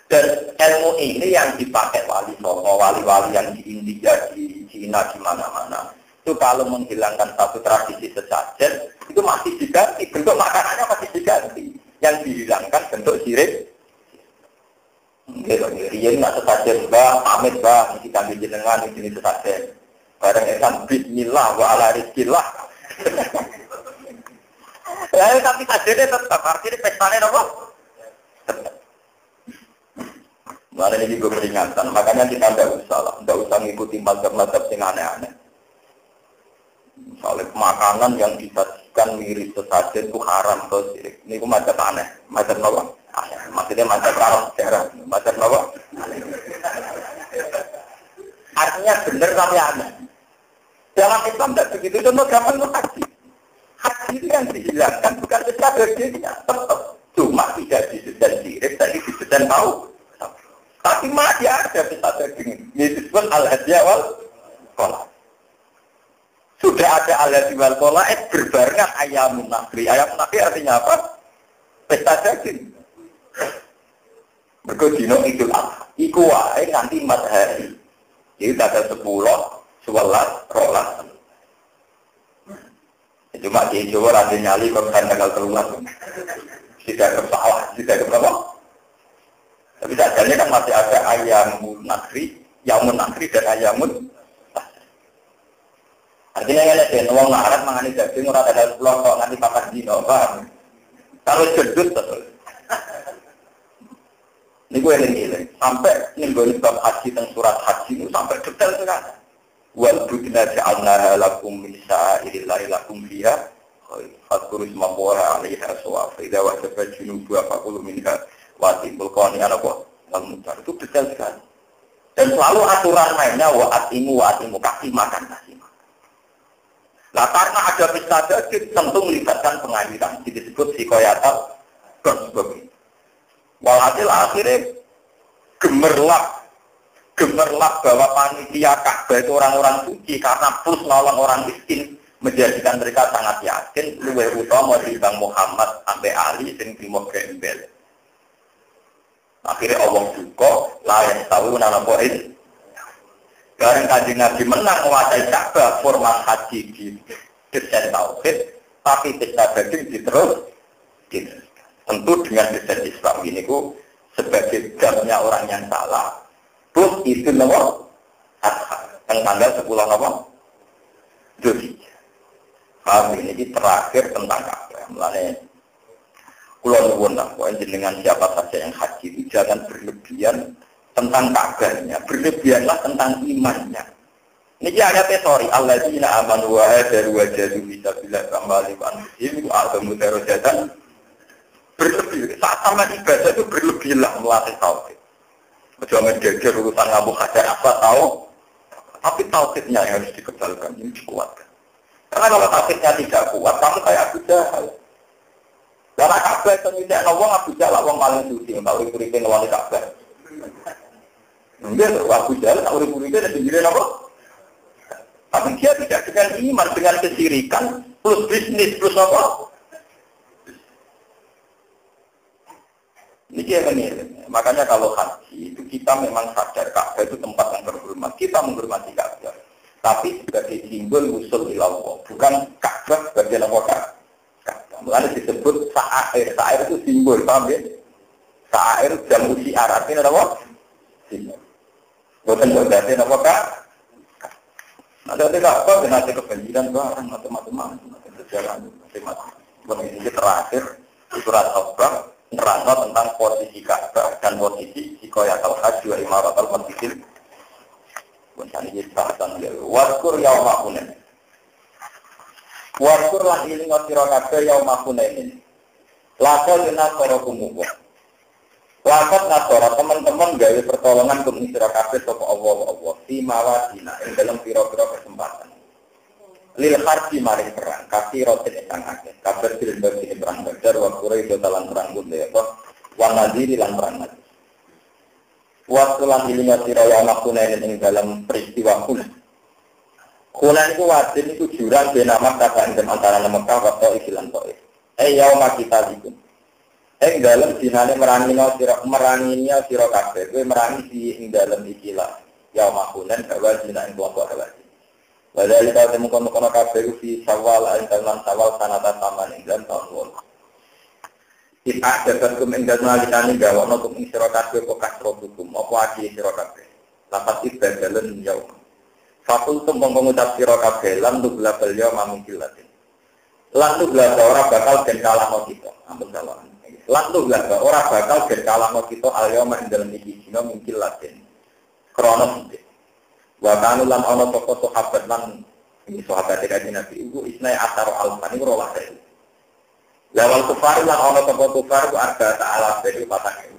Dan ilmu ini yang dipakai wali songo, wali-wali yang di India, di Cina, di mana-mana. Itu kalau menghilangkan satu tradisi sesajen, itu masih diganti. Bentuk makanannya masih diganti. Yang dihilangkan bentuk sirik. Rian nggak sesajen, bah, pamit bah, kita ambil jenengan di sini sesajen. Barang esan, bismillah wa ala rizkillah. Ya, tapi sajennya tetap artinya pestanya apa? Malah ini juga peringatan, makanya kita tidak usah ngikuti mazhab-mazhab yang aneh-aneh. Misalnya makanan yang disajikan mirip sesajen itu haram atau sirik. Ini itu mazhab aneh, mazhab apa? Aneh. Maksudnya mazhab haram sejarah, mazhab apa? Artinya benar tapi aneh. Dalam Islam tidak begitu, contoh gampang itu haji. Haji itu yang dihilangkan bukan pesta dagingnya, tetap. Cuma tidak disedan sirik, tapi disedan tahu. Tapi masih ada pesta daging. Ini disebut al-hadiah wal kolak. Sudah ada al-hadiah wal kolak, berbarengan Ayyamun Nakhri. Ayyamun Nakhri artinya apa? Pesta daging. Berkodino Idul Adha. Iku wae nganti 4 hari. Jadi ada 10, 11, 12. Cuma di Jawa ada nyali kalau tanggal 13. Tidak bersalah, tidak berapa. Tapi dasarnya kan masih ada Ayyamun Nakhri, Yamun Nakhri dan Ayyamun. Artinya ya ada wong larat mangani daging ora ada pulau kok nganti papat dino, paham? Kalau jedut betul. Ini gue yang sampai nih bab haji dan surat haji itu sampai detail sekali. Wal budna ja'alna lakum min sa'irillahi lakum fiha fadhkuru isma Allahi 'alaiha sawaf idza wajabat junubu faqulu minha watibul qani ana kok mutar itu detail sekali. Dan selalu aturan mainnya wa atimu kasih makan. Nah karena ada pesta daging tentu melibatkan pengadilan disebut psikoyatal dan sebagainya. Walhasil akhirnya gemerlap bahwa panitia Ka'bah itu orang-orang suci karena plus nolong orang miskin menjadikan mereka sangat yakin luwih utama dibanding Muhammad sampai Ali sing trimo gembel. Akhirnya Allah juga lain tahu nama poin. Bareng Kanjeng Nabi menang menguasai Ka'bah format haji di desain tauhid, tapi pesta daging diterus. Tentu dengan desain Islam ini sebagai jamnya orang yang salah. Plus itu nomor yang tanggal 10 nomor Zulhijjah. Kami ini terakhir tentang Ka'bah. Mulanya kula nuwun lah, dengan siapa saja yang haji itu jangan berlebihan tentang Ka'bahnya, berlebihanlah tentang imannya. Ini ayat sorry, alladzina amanu wa hajaru wa jahadu fi sabilillah kambali wa anfusihim wa a'zamu darajatan. Berlebih, saat sama ibadah itu berlebihlah melatih tauhid. Jangan geger urusan ngabu hajar apa tahu, tapi tauhidnya yang harus dikebalkan, ini dikuatkan. Karena kalau tauhidnya tidak kuat, kamu kayak Abu Jahal. Karena Ka'bah itu tidak wong Abu Jahal wong paling suci, tak urip-uripe ngelawan Ka'bah. Mungkin Abu Jahal tak urip-uripe dan sendiri apa? Tapi dia tidak dengan iman, dengan kesirikan plus bisnis plus apa? Ini dia kan ini. Makanya kalau haji itu kita memang sadar Ka'bah itu tempat yang terhormat. Kita menghormati Ka'bah. Tapi sebagai simbol usul ilallah, bukan Ka'bah sebagai apa Ka'bah. Mulanya disebut sa'air. Sa'air itu simbol, paham ya? Sa'air jamu syiar. Artinya apa? Simbol. Bukan berarti apa Kak? Ada Ka'bah dan ada kebanjiran barang macam-macam. Berjalan macam-macam. Ini terakhir surat Al-Baqarah nerangno tentang posisi Ka'bah dan posisi Sikoyatul Haji wa Imaratul Masjidil. Bukan ini bahasan ya. Waskur yauma hunain. Waskur lan iling sira kabeh yauma hunain. Lakon nasara kumuwa. Lakon nasara teman-teman gawe pertolongan kum sira kabeh sapa Allah fi mawadina ing dalam pira-pira kesempatan. Lil harbi maring perang, kasih rotin ingkang akeh. Kabar dilebur sing perang Badar wa Quraisy dalan perang Uhud ya apa? Wa Nadir lan perang Nadir. Waktu lan ilinga sira ya makunen ing dalam peristiwa Hunain. Hunain itu wadin itu jurang benama kata ing antara Mekah wa Taif lan Taif. Yauma kita iku. Ing dalam dinane meranginya sira kabeh. Kowe merangi di ing dalam ikilah. Yauma Hunain bahwa dina ing kelompok awak. Padahal kita temukan kabeh fi Syawal ing dalam Syawal sanata taman ing dalam tahun. Kita dapat kemenggak nalikani gawono kum ing sira kabeh kok kasro hukum apa ati sira kabeh. Lapat ibadalan yaum. Fatul tumpang pengucap sira kabeh lan tugla beliau mamungkilatin. Lan tugla ora bakal den kalahno kita. Ampun salah. Lan tugla ora bakal den kalahno kita al-yaum ing dalem iki dina mungkilatin. Krana sithik. Wa kanu lan ana toko sahabat lan ini sahabat kanjeng Nabi iku isnai asar al-fan iku rolah. Lawal kufar lan ana sapa kufar ku ada ta'ala dari patake.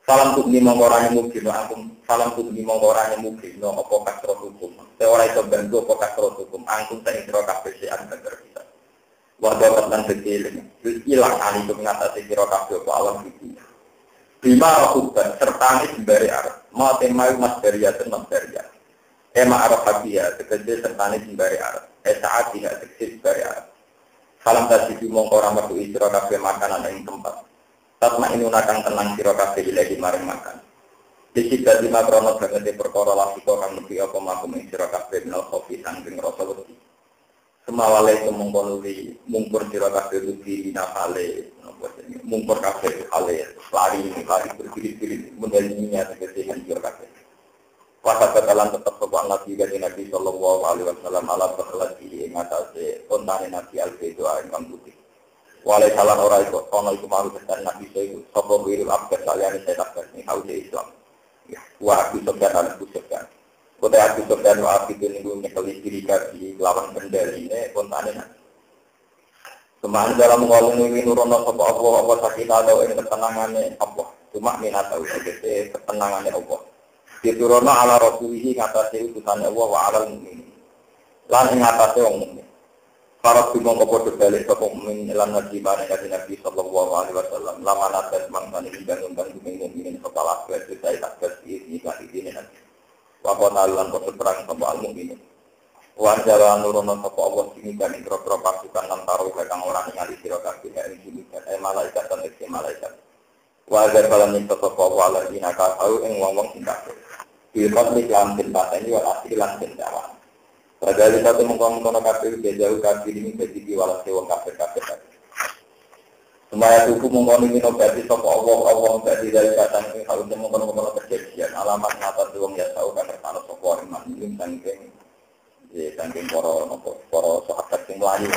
Salam tukni mongorane mungkin aku salam tukni mongorane mungkin apa kasro hukum. Te ora iso bantu apa kasro hukum angkung tak sira kabeh sing antar kita. Wa dapat lan kecil ilang ali itu ngatasi sira kabeh apa alam iki. Bima hukum serta sembari arep. Ma temai mas beriyat masberia. Ema arep habia tegese serta sembari arep. Saat tidak tegese sembari arep. Salam kasih mongko ora metu sira kabeh makanan ing tempat. Tatma inu nakang tenang sira kabeh ilahi maring makan. Disi dadi makrono banget perkara lasiko kang mesti apa makum ing sira kabeh nal kopi saking rasa wedi. Semawale mongko nuli mungkur sira kabeh wedi dinafale mungkur kabeh ale lari berdiri-diri mendalinya tegese sira kabeh. Pada katalan tetap sebab Nabi Nabi Sallallahu Alaihi Wasallam ala berlagi mengatasi ontane Nabi Al-Bidwa yang putih. Walai salah orang itu, kalau itu malu besar Nabi itu, sopo wirul abad kalian saya takkan ini hausnya Islam. Wah aku sebenarnya harus busukkan. Kota aku sebenarnya aku itu nih nyekali diri di lawan kendali ini ontane Nabi. Kemarin dalam ngomong ini nurono sopo Allah sakit ada ini ketenangannya Allah. Cuma minat tahu sebagai ketenangannya Allah. Diturunna ala rasulihi ngatasi utusan Allah wa ala mu'min lan ngatasi wong mukmin para bimong kepada balik ke mukmin lan nabi bareng kanjeng Nabi sallallahu alaihi wasallam lama natas mangkane dibangun mukmin kepala kuwi saya tak kasih ini kan wa qala lan perang sama al mukmin wa jala nurono sapa Allah sing kan intro pasukan lan taruh kang ora ningali sira kabeh ing malaikat lan malaikat wajar kalau minta sopok wala dina kau ing wong sing kafir. Bilkot lik lantin pateni wal asli lantin dawan. Padahal satu mengkono kafir jauh kafir ini jadi wala wong kafir. Semaya tuku mengkono minum berarti sopok Allah berarti dari kata ini kalau mengkono kejadian alamat ngata wong ya tahu kan terkalo sopok iman ini saking para sahabat sing mlayu.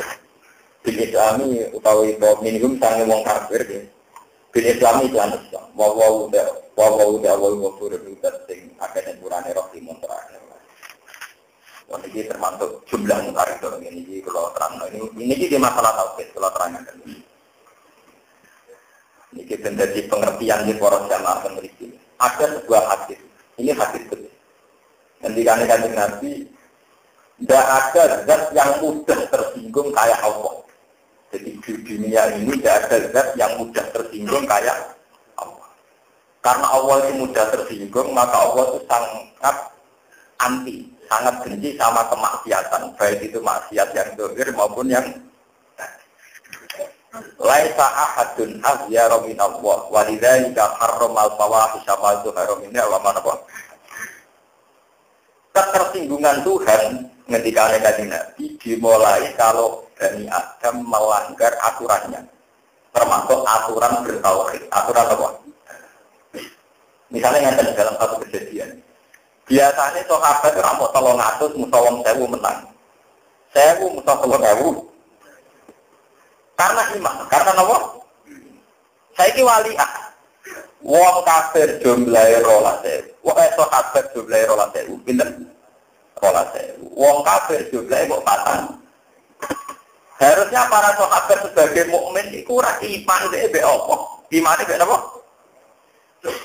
Di Islami utawi minimum sange wong kafir ya. Bin Islami jangan Islam. Wawawu wafur udat sing akhirnya burane roh timun terakhir. Wah ini termasuk jumlah mutarik dalam ini kalau terang. Ini di masalah tauhid kalau terangkan ini. Ini menjadi pengertian di para jamaah peneliti. Ada sebuah hadis. Ini hadis betul. Dan di kanjeng Nabi tidak ada zat yang mudah tersinggung kayak Allah. Jadi di dunia ini tidak ada zat yang mudah tersinggung kayak Allah. Karena Allah itu mudah tersinggung, maka Allah itu sangat anti, sangat benci sama kemaksiatan, baik itu maksiat yang zahir maupun yang laisa ahadun aghyaru min Allah wa lidzalika harramal fawahisha ma zuhara minha wa ma nafa. Ketersinggungan Tuhan ketika Nabi dimulai kalau Bani Adam melanggar aturannya, termasuk aturan bertauhid, aturan apa? Misalnya yang dalam satu kejadian, biasanya sahabat itu rampok 300 musawam 1000 menang, 1000 musawam 1000. Karena iman, karena apa? Saiki waliah. Wong kafir jumlahe 12.000. Wong sahabat jumlahe 12.000. Pinten? 12.000. Wong kafir jumlahe kok 4. Harusnya para sahabat sebagai mukmin iku ora iman dhek mbek apa? Imane mbek apa?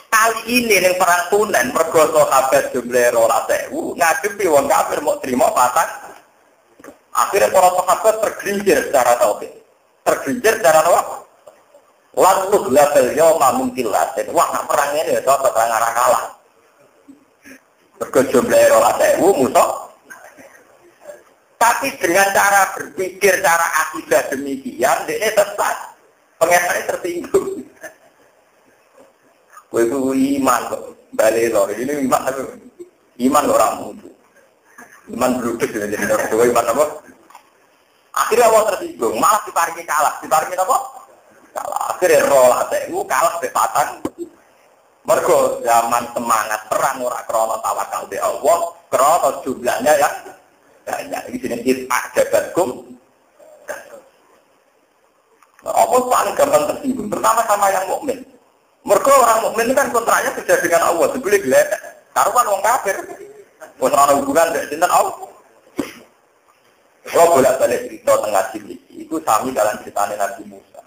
Kali ini ning perang Tunen mergo sahabat jumlahe 12.000 ngadepi wong kafir mau terima 4. Akhirnya para sahabat tergelincir secara tauhid. Tergelincir secara apa? Lalu label yoma mungkin laten. Wah, nak perang ini ya, soal perang arah kalah. Berkejumlah rola sewu musuh. Tapi dengan cara berpikir, cara akidah demikian, dia sesat. Pengesannya tersinggung. Itu iman kok. Balik lor. Ini iman orang mutu. Iman beruduk. Jadi iman apa? Akhirnya Allah tersinggung. Malah diparingi kalah. Diparingi apa? Kalah akhirnya rola sewu kalah bepatan. Mergo zaman semangat perang ora krana tawakal be Allah, krana jumlahnya ya banyak. Iki jenenge adabatkum. Apa paling gampang tersinggung, terutama sama yang mukmin. Mergo orang mukmin kan kontraknya sudah dengan Allah, sebeli glek. Karuan wong kafir. Wong ora hubungan dengan sinten Allah. Kalau bolak-balik cerita tengah sini, itu sami dalam ceritanya Nabi Musa.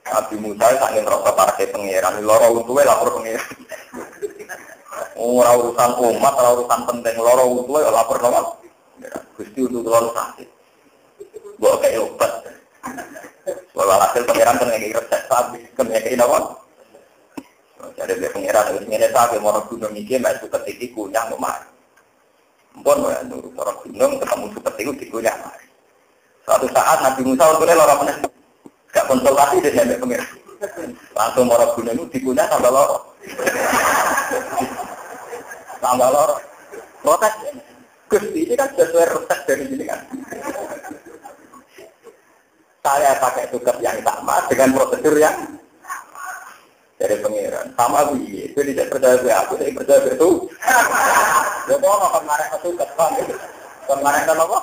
Nabi Musa saking rasa parke pangeran, loro utuhe lapor pangeran. Ora urusan umat, ora urusan penting, loro utuhe lapor napa? Gusti untuk loro sakit. Mbok kaya obat. Wala hasil pangeran kan ngeki resep sapi, ngeki napa? Jadi dia pangeran wis ngene sapi marang gunung iki mek suket iki kunyah omah. Mpun wae nurut orang gunung ketemu suket iku dikunyah. Suatu saat Nabi Musa utuhe loro meneh. Gak konsultasi dengan pengiran. Langsung marah gunung itu dikunyah tambah loro. Tambah loro. Protes. Gusti ini kan sesuai resep dari sini kan. Saya pakai tugas yang sama dengan prosedur yang dari pengiran. Sama begini. Itu tidak percaya aku, saya percaya itu. Ya kok kemarin aku tugas kemarin kan apa?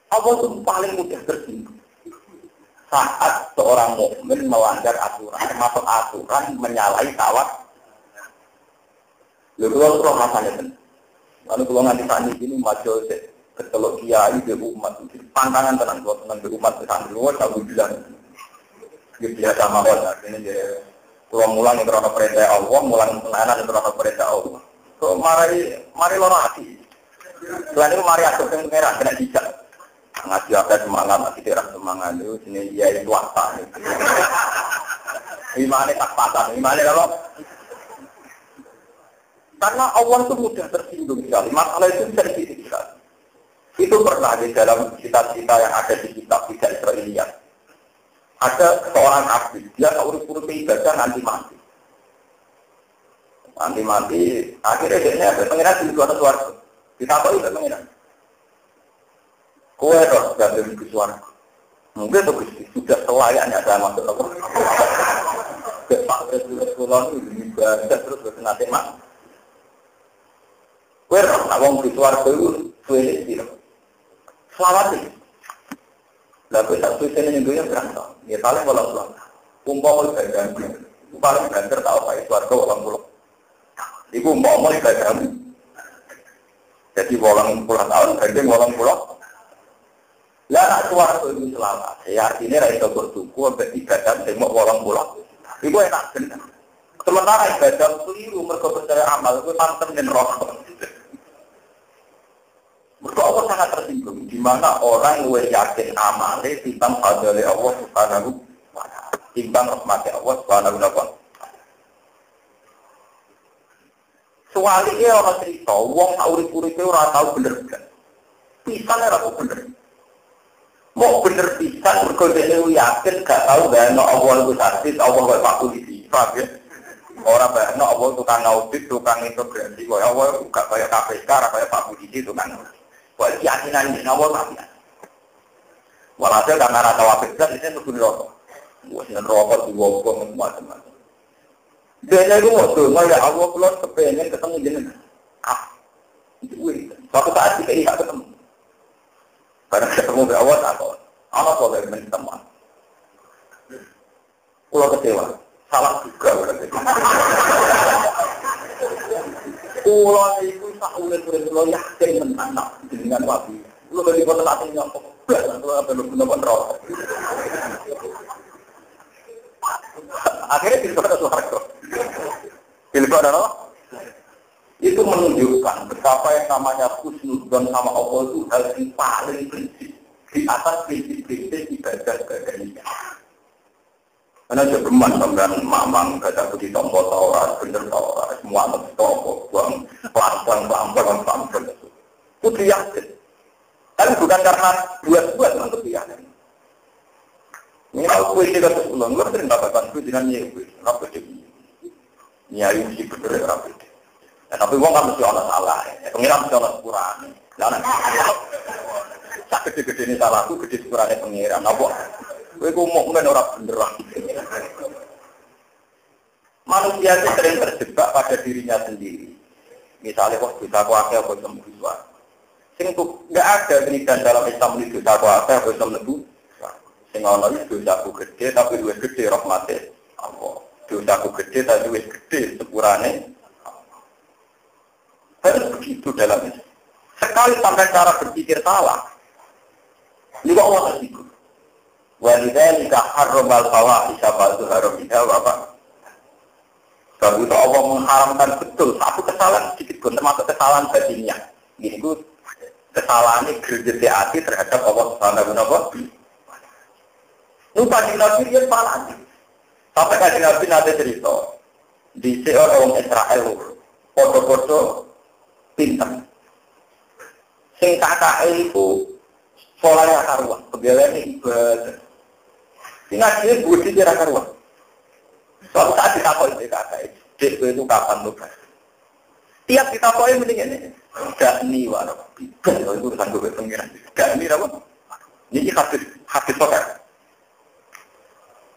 Allah itu paling mudah tersinggung saat seorang mukmin melanggar aturan, termasuk aturan menyalahi tawak. Lalu kalau rasanya kan, lalu kalau nanti tadi ini maju ketelok kiai di umat, pantangan tenang, kalau tenang di umat santri luar, aku bilang, dia biasa mawar, ini dia kalau mulang yang berada perintah Allah, mulang tenanan yang berada perintah Allah. So mari lorati, selain itu mari aku yang mengerah kena dijak. Ngaji ada semangat, ngaji tidak semangat itu sini dia itu apa? Gimana tak patah? Gimana kalau? Karena Allah itu mudah tersinggung sekali. Masalah itu sensitif sekali. Itu pernah di dalam cita-cita yang ada di kitab Tidak Israeliat. Ada seorang abdi, dia urus-urus ibadah nanti mati. Nanti mati, akhirnya dia ada pengiran di luar suara. Kita tahu itu pengiran. Kowe roh dari suara. Mungkin itu sudah selayaknya ada masuk apa? Pak Presiden Sekolah itu ibadah terus bersenat tema. Kowe roh awang di suara itu suwe iki. Selawat iki. Lah kowe tak suwe ini yang berangkat. Ya paling bola-bola. Umpama ibadah. Paling banter tak apa itu warga orang pulau. Iku umpama ibadah. Jadi 80 tahun ganti 80. Lah nak suara itu selamat. Ya artinya ra bertuku sampai ibadah semua 80. Iku enak bener. Sementara ibadah keliru mergo percaya amal itu pantem den rokok. Mergo Allah sangat tersinggung. Di mana orang yang yakin amale timbang fadhole Allah Subhanahu wa taala. Timbang rahmat Allah Subhanahu wa taala. Soalnya orang cerita, wong urip-uripe ora tau bener-bener. Pisan ora tau bener. Mau bener pisan mergo dhewe yakin gak tau ana Allah iku sakit, Allah kok paku iki. Paham ya? Ora ana Allah tukang audit, tukang integrasi, kok Allah gak kaya KPK, ora kaya Pak Budi tukang. Kok keyakinan nek Allah tapi. Walhasil karena rata wabik dan ini tuh rokok. Wah, dengan rokok diwobong macam-macam. Dia itu mau tuh, ya Allah keluar kepengen ketemu jenengan. Suatu saat kita tidak ketemu. Karena ketemu be Allah tak tahu. Allah kok pengen ketemu. Pulau kecewa, salah juga berarti. Pulau itu tak ulen-ulen pulau yakin menang dengan wabi. Lu dari kota Latin yang populasi, lu belum menemukan rokok. Akhirnya pilkada suarga. Pilkada apa? Itu menunjukkan betapa yang namanya husnuzon sama Allah itu hal yang paling prinsip di atas prinsip-prinsip ibadah ini. Karena jebeman sampean mamang kata begitu tombol tawar, bener tawar, semua tombol, buang pelan-pelan. Itu yakin. Tapi bukan karena buat-buat untuk yakin. Ini aku ini kata ulang, gue sering dapatkan itu dengan nyewe, apa itu? Nyari mesti bener apa itu? Tapi gue nggak mesti orang salah, pengiran mesti orang kurang. Jangan. Tak gede-gede ini salahku, gede kurangnya pengiran. Apa? Gue ngomong kan orang beneran. Manusia itu sering terjebak pada dirinya sendiri. Misalnya kok kita kuasa apa sembuh suara. Sing nggak ada penelitian dalam Islam itu dosa kuasa apa sembuh. Sing ana iki dosaku gede tapi luwih gede rahmate Allah. Dosaku gede tapi luwih gede sepurane Allah. Harus begitu dalam itu. Sekali sampai cara berpikir salah, ini kok Allah tersinggung. Walidzalika harramal fawahisha ba'du haramiha wa apa? Sebab itu Allah mengharamkan betul satu kesalahan sedikit pun termasuk kesalahan batinnya. Ini itu kesalahan ini gerjeti hati terhadap Allah Subhanahu wa taala. Lupa di Nabi dia salah. Sampai kaji Nabi nanti cerita di seorang Israel, foto-foto pintar. Sing kakak itu solanya karuan, pegawai ini ibadah. Sing akhirnya budi kira karuan. Suatu saat ditakoi kakak itu kapan tuh? Tiap ditakoi mending ini. Gak nih walau itu urusan gue pengiran. Gak nih apa? Ini hadis sokat.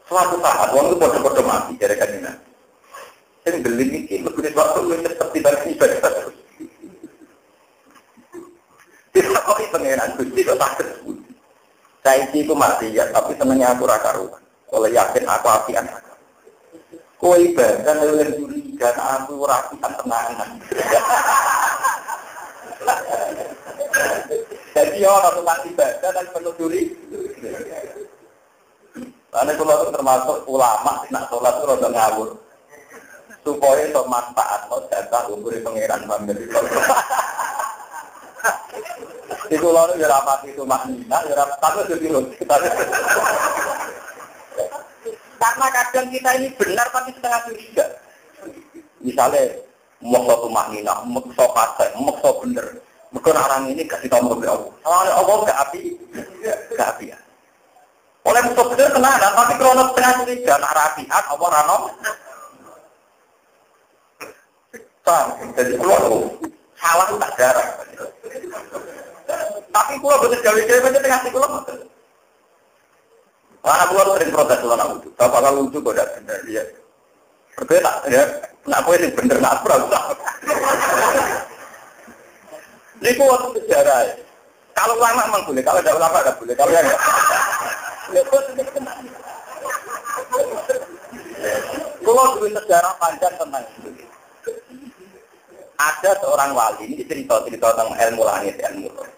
Suatu saat, orang itu bodoh-bodoh mati, gara-gara ini. Yang beli ini, lebih waktu itu seperti bagi ibadah. Tidak kok pengeran, Gusti kok takut. Saya itu mati ya, tapi senangnya aku raka-rukan. Kalau yakin aku apian. Kau ibadah, lelah curiga, aku rapian tenangan. Jadi orang mati ibadah dan penuh curiga. Karena kalau itu termasuk ulama, nak sholat itu rada ngawur. Supaya itu manfaat, mau jatah umur pengeran bangga. Itu lalu ya rapat itu maknina, ya rapat itu dilun. Karena kadang kita ini benar tapi setengah curiga. Misalnya, mau suatu maknina, mau suatu pasai, mau suatu bener. Mungkin orang ini kasih tahu ke Allah. Soalnya Allah gak api, gak api ya. Oleh musuh bener tenanan, tapi krono setengah curiga, nak rapihat, apa rano? Jadi keluar, salah itu tak jarang. Tapi keluar betul gawe-gawe aja tengah si keluar. Karena keluar sering protes keluar nak lucu. Bapak kalau lucu kok tidak benar, ya. Berbeda, ya. Nak kue ini bener, nak pura. Ini keluar sejarah. Kalau ulama memang boleh, kalau tidak ulama tidak boleh. Kalau yang kalau dulu sejarah panjang tentang itu. Ada seorang wali, ini cerita-cerita tentang ilmu langit, ilmu roh.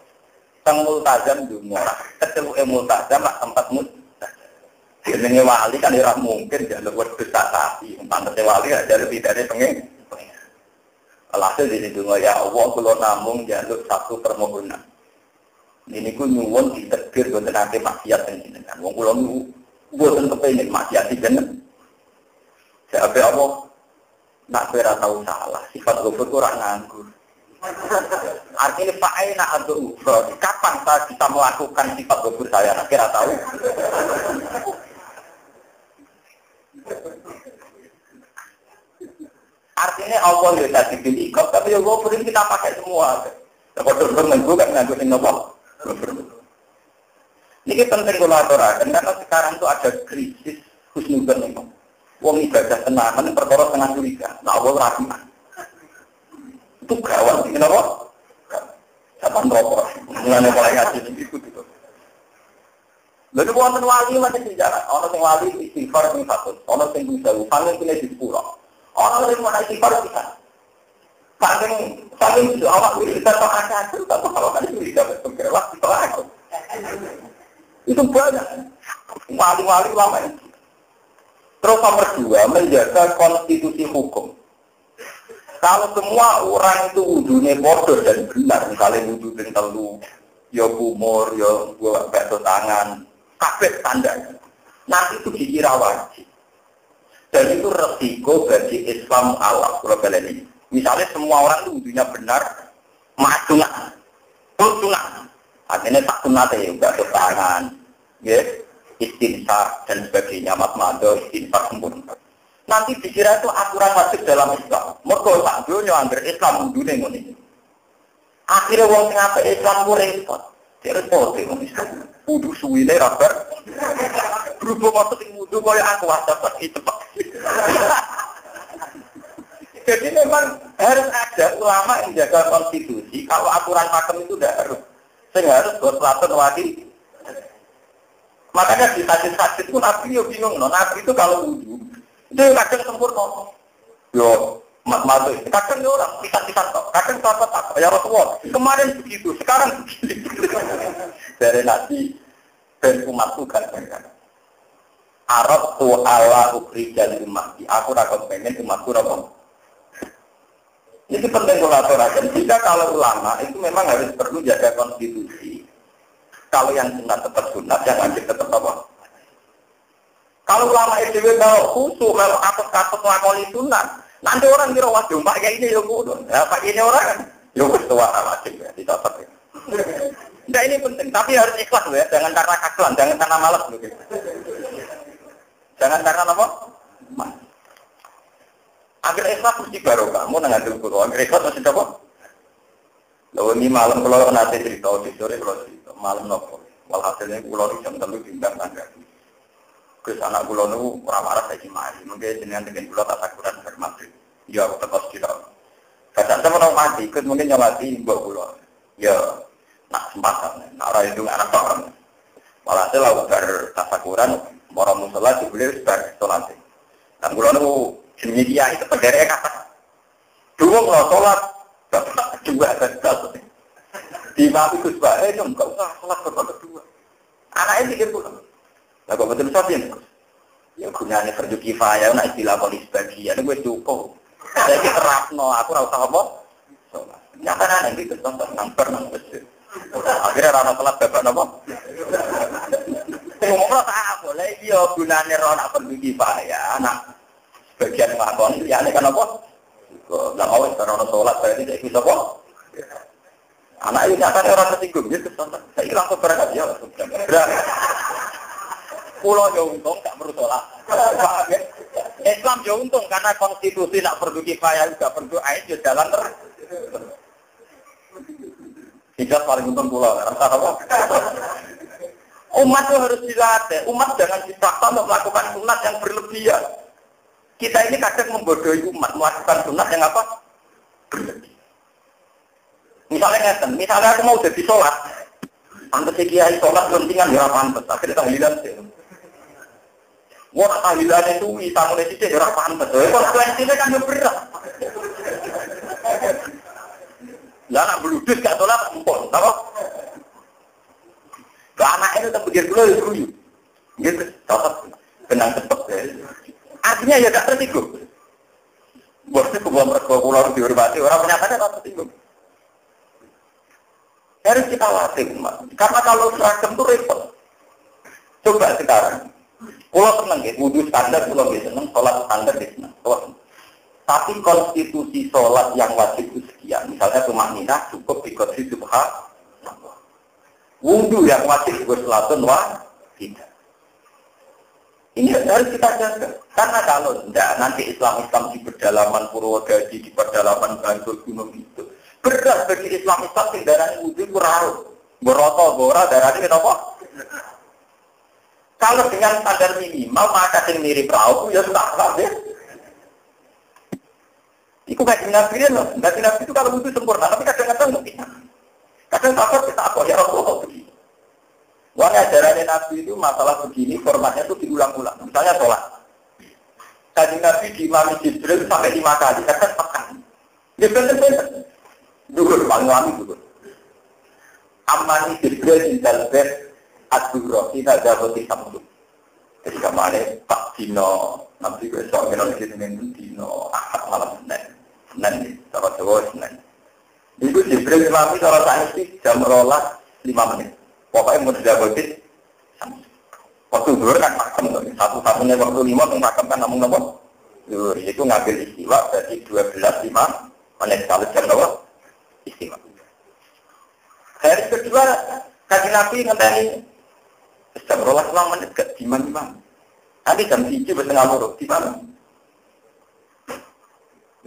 Tentang multazam dunia, ketemu multazam lah tempat multazam. Ini wali kan tidak mungkin jalur besar tapi pantasnya wali ada lebih dari pengen. Alhasil di dunia ya Allah kalau namun jalur satu permohonan. Ini ku nyuwun ditegur boten ate maksiat ten jenengan. Wong kula niku boten kepengin maksiat jenengan. Sebab apa? Nak ora tahu salah, sifat gofur ora nganggur. Artinya Pak Aina atau Ufro, kapan saya bisa melakukan sifat gofur saya? Nak kira tahu. Artinya Allah ya tadi pilih ikut, tapi ya gofur ini kita pakai semua. Kalau dorong minggu kan nganggur ini nopo. Ini penting kolaborasi karena sekarang itu ada krisis husnuzon ini. Wong ibadah tenanan perkara tengah curiga. Nah, Allah rahmat. Itu gawat ini apa? Sapan rokok. Mulane mulai ngaji itu gitu. Lalu wonten wali macam sejarah. Ana sing wali istighfar sing satu, ana sing bisa upane kene di sepuro. Ana sing mau istighfar pisan. Saking itu awak kita tak ada tapi kalau kan curiga betul waktu itu. Itu banyak. Wali-wali lama itu. Terus nomor 2, menjaga konstitusi hukum. Kalau semua orang itu wudhunya bodoh dan benar, misalnya wudhu dengan telu, ya kumur, ya buat bakso tangan, kabeh standar. Nanti itu dikira wajib. Dan itu resiko bagi Islam Allah global ini. Misalnya semua orang itu wudhunya benar, macungan, macungan. Akhirnya tak sunat ya, bakso tangan, ya. Istinsar dan sebagainya, matmado, istinsar sempurna. Nanti dikira itu aturan wajib dalam Islam. Mereka tak dunia anggar Islam dunia ini. Akhirnya orang ngapa Islam itu repot. Dia repot dengan Islam. Wudu suwine rabar. Berhubung waktu yang wudu kaya aku dapat itu pak. Jadi memang harus ada ulama yang jaga konstitusi. Kalau aturan hakim itu tidak harus. Sehingga harus buat pelaturan wakil. Makanya di hadis-hadis pun Nabi yo bingung, Nabi itu kalau wudhu, itu kadang sempurna. Yo, mat-mat itu kadang orang pisah-pisah tok, kadang tak. Ya Rasulullah, kemarin begitu, sekarang begitu. Dari Nabi dan umatku kan. Arab tu ala ukri dan umat. Aku rakam pengen umatku rakam. Ini penting kolaborasi. Jika kalau ulama itu memang harus perlu jaga konstitusi. Kalau yang sunat tetap sunat, yang wajib tetap apa? Kalau ulama SDW kalau khusus, kalau atas-atas lakoni sunat, nanti orang kira wajib, Pak ya ini ya kudu. Ya Pak ini orang kan, ya ketua wajib ya, dicatat ya. Nah ini penting, tapi harus ikhlas ya, jangan karena kagelan, jangan karena malas. Jangan karena apa? Agar ikhlas mesti baru kamu nangandung kudu, agar ikhlas mesti apa? Lalu ini malam kalau nanti cerita, sore kalau cerita, malam nopo. Walhasilnya pulau itu jam terlalu bintang tangga. Terus anak pulau itu orang marah saya cimari. Mungkin jenengan dengan pulau tak takuran bermati. Ya aku tetap tidak. Kadang saya mau mati, ikut mungkin yang mati buat pulau. Ya nak sempatan, nak orang itu anak orang. Walhasil lalu bertasakuran, orang musola dibeli bersolat. Dan pulau itu jenis dia itu berdiri kata. Dulu kalau sholat. Dua gagal. Di mati Gus Bae enggak usah salah berdua. Anaknya pikir pulang. Lah kok betul sapian? Ya gunane fardu kifayah nek istilah polis bagian gue cukup. Saiki terapno aku ora usah apa. Salat. Nyatane iki contoh namper nang masjid. Akhirnya ora salat bapak napa? Ngomong tak boleh iki yo gunane ora fardu kifayah. Anak bagian lakon ya nek kan apa? Kok nggak mau karena sholat berarti tidak bisa kok. Anak ini akan orang tersinggung gitu. Saya langsung berangkat ya. Pulau jauh untung tak perlu sholat. Islam jauh untung karena konstitusi tak perlu kifayah juga perlu ayat jalan terus. Tidak paling untung pulau. Rasa apa? Umat itu harus dilatih. Umat jangan dipaksa untuk melakukan sunat yang berlebihan. Kita ini kadang membodohi umat melakukan sunat yang apa? Misalnya aku mau jadi sholat, pantas kiai sholat pentingan ya pantas, akhirnya tahlilan sih. Wah tahlilan itu bisa mulai sih ya pantas, konsekuensinya kan berat. Lah nak beludus gak sholat empon, tahu? Anak itu tak pikir dulu itu, gitu, cocok, benang cepet ya. Artinya ya tak tersinggung. Bosnya kebuang pulau dihormati, orang menyatakan tak tersinggung. Harus kita latih umat. Karena kalau seragam itu repot. Coba sekarang. Kalau senang ya, wudhu standar kalau dia senang, sholat standar dia senang. Tapi konstitusi sholat yang wajib itu sekian. Misalnya tumakninah cukup di konstitusi subhanallah. Wudhu yang wajib berselatun tidak. Ini harus kita jaga. Karena kalau tidak, nanti Islam di pedalaman Purwodadi, di pedalaman Bantul Gunung itu. Berat bagi Islam yang darahnya wudhu kurang. Beroto, bora, darahnya kenapa? Kalau dengan standar minimal, maka yang mirip perahu, ya sudah ya. Itu kayak Nabi loh. Nabi itu kalau wudhu sempurna, tapi kadang-kadang mungkin. Kadang takut kita apa ya Rasulullah begini. Warna ajarannya Nabi itu masalah begini, formatnya itu diulang-ulang. Misalnya sholat. Kajian Nabi di Imam Jibril sampai 5 kali, kadang 4 kali. Dia benar-benar. Duhur, panggami duhur. Amani Jibril di Dalbet, Ad-Durrah, kita jawab di Samsung. Jadi kemarin, Pak Dino, Nabi besok, kita lagi dengan Dino, Ahad malam Senin, cara Jawa Senin. Itu Jibril Imam itu kalau saya sih, jam rolas 5 menit. Pokoknya mau dijabatin, waktu dulu kan pakem, satu-satunya waktu 5 itu pakem kan namun nomor. Itu ngambil istiwa dari 12:05 menit kalau jam nomor istiwa. Hari kedua, kaji Nabi ngenteni jam 12 menit gak di mana. Nanti jam 3 bertengah loro di mana?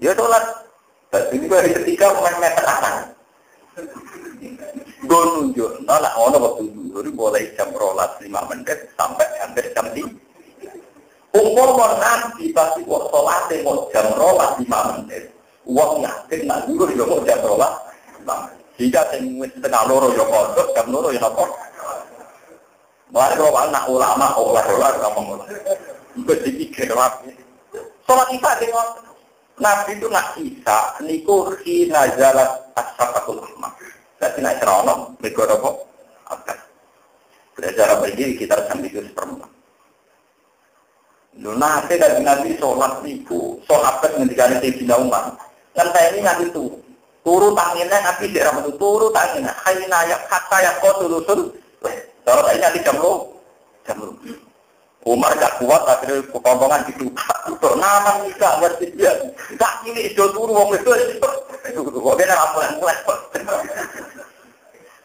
Dia sholat. Ini hari ketiga meter atas. Gue nunjuk, nah ono waktu dulu boleh jam 12:05 menit sampai hampir jam 3. Umur nanti pasti waktu sholatnya mau jam 12:05 menit. Uang yakin nak dulu juga mau jam 12:05 menit. Jika setengah loro ya kodok, jam loro ya apa? Mulai kalau anak ulama, olah-olah ngomong olah. Gue dipikir lagi. Sholat Isya dengan Nabi itu nak Isya, niku khina jalat as-safatul ahmad. Jadi nak cerono, mereka apa? Akan. Belajar berdiri kita jam 3 seperempat. Nanti dari Nabi sholat niku, sholat ketika nanti Sayyidina Umar. Kan saya ini nanti tuh, turu tanginnya Nabi di ramadhan, turu tanginnya. Khayna yak kata yak kau tulusul. Kalau saya nanti jam lu. Umar gak kuat, akhirnya kekompongan gitu. Untuk nama nikah, berarti dia. Tak ini itu turu, orang itu. Wabena rambulan-rambulan.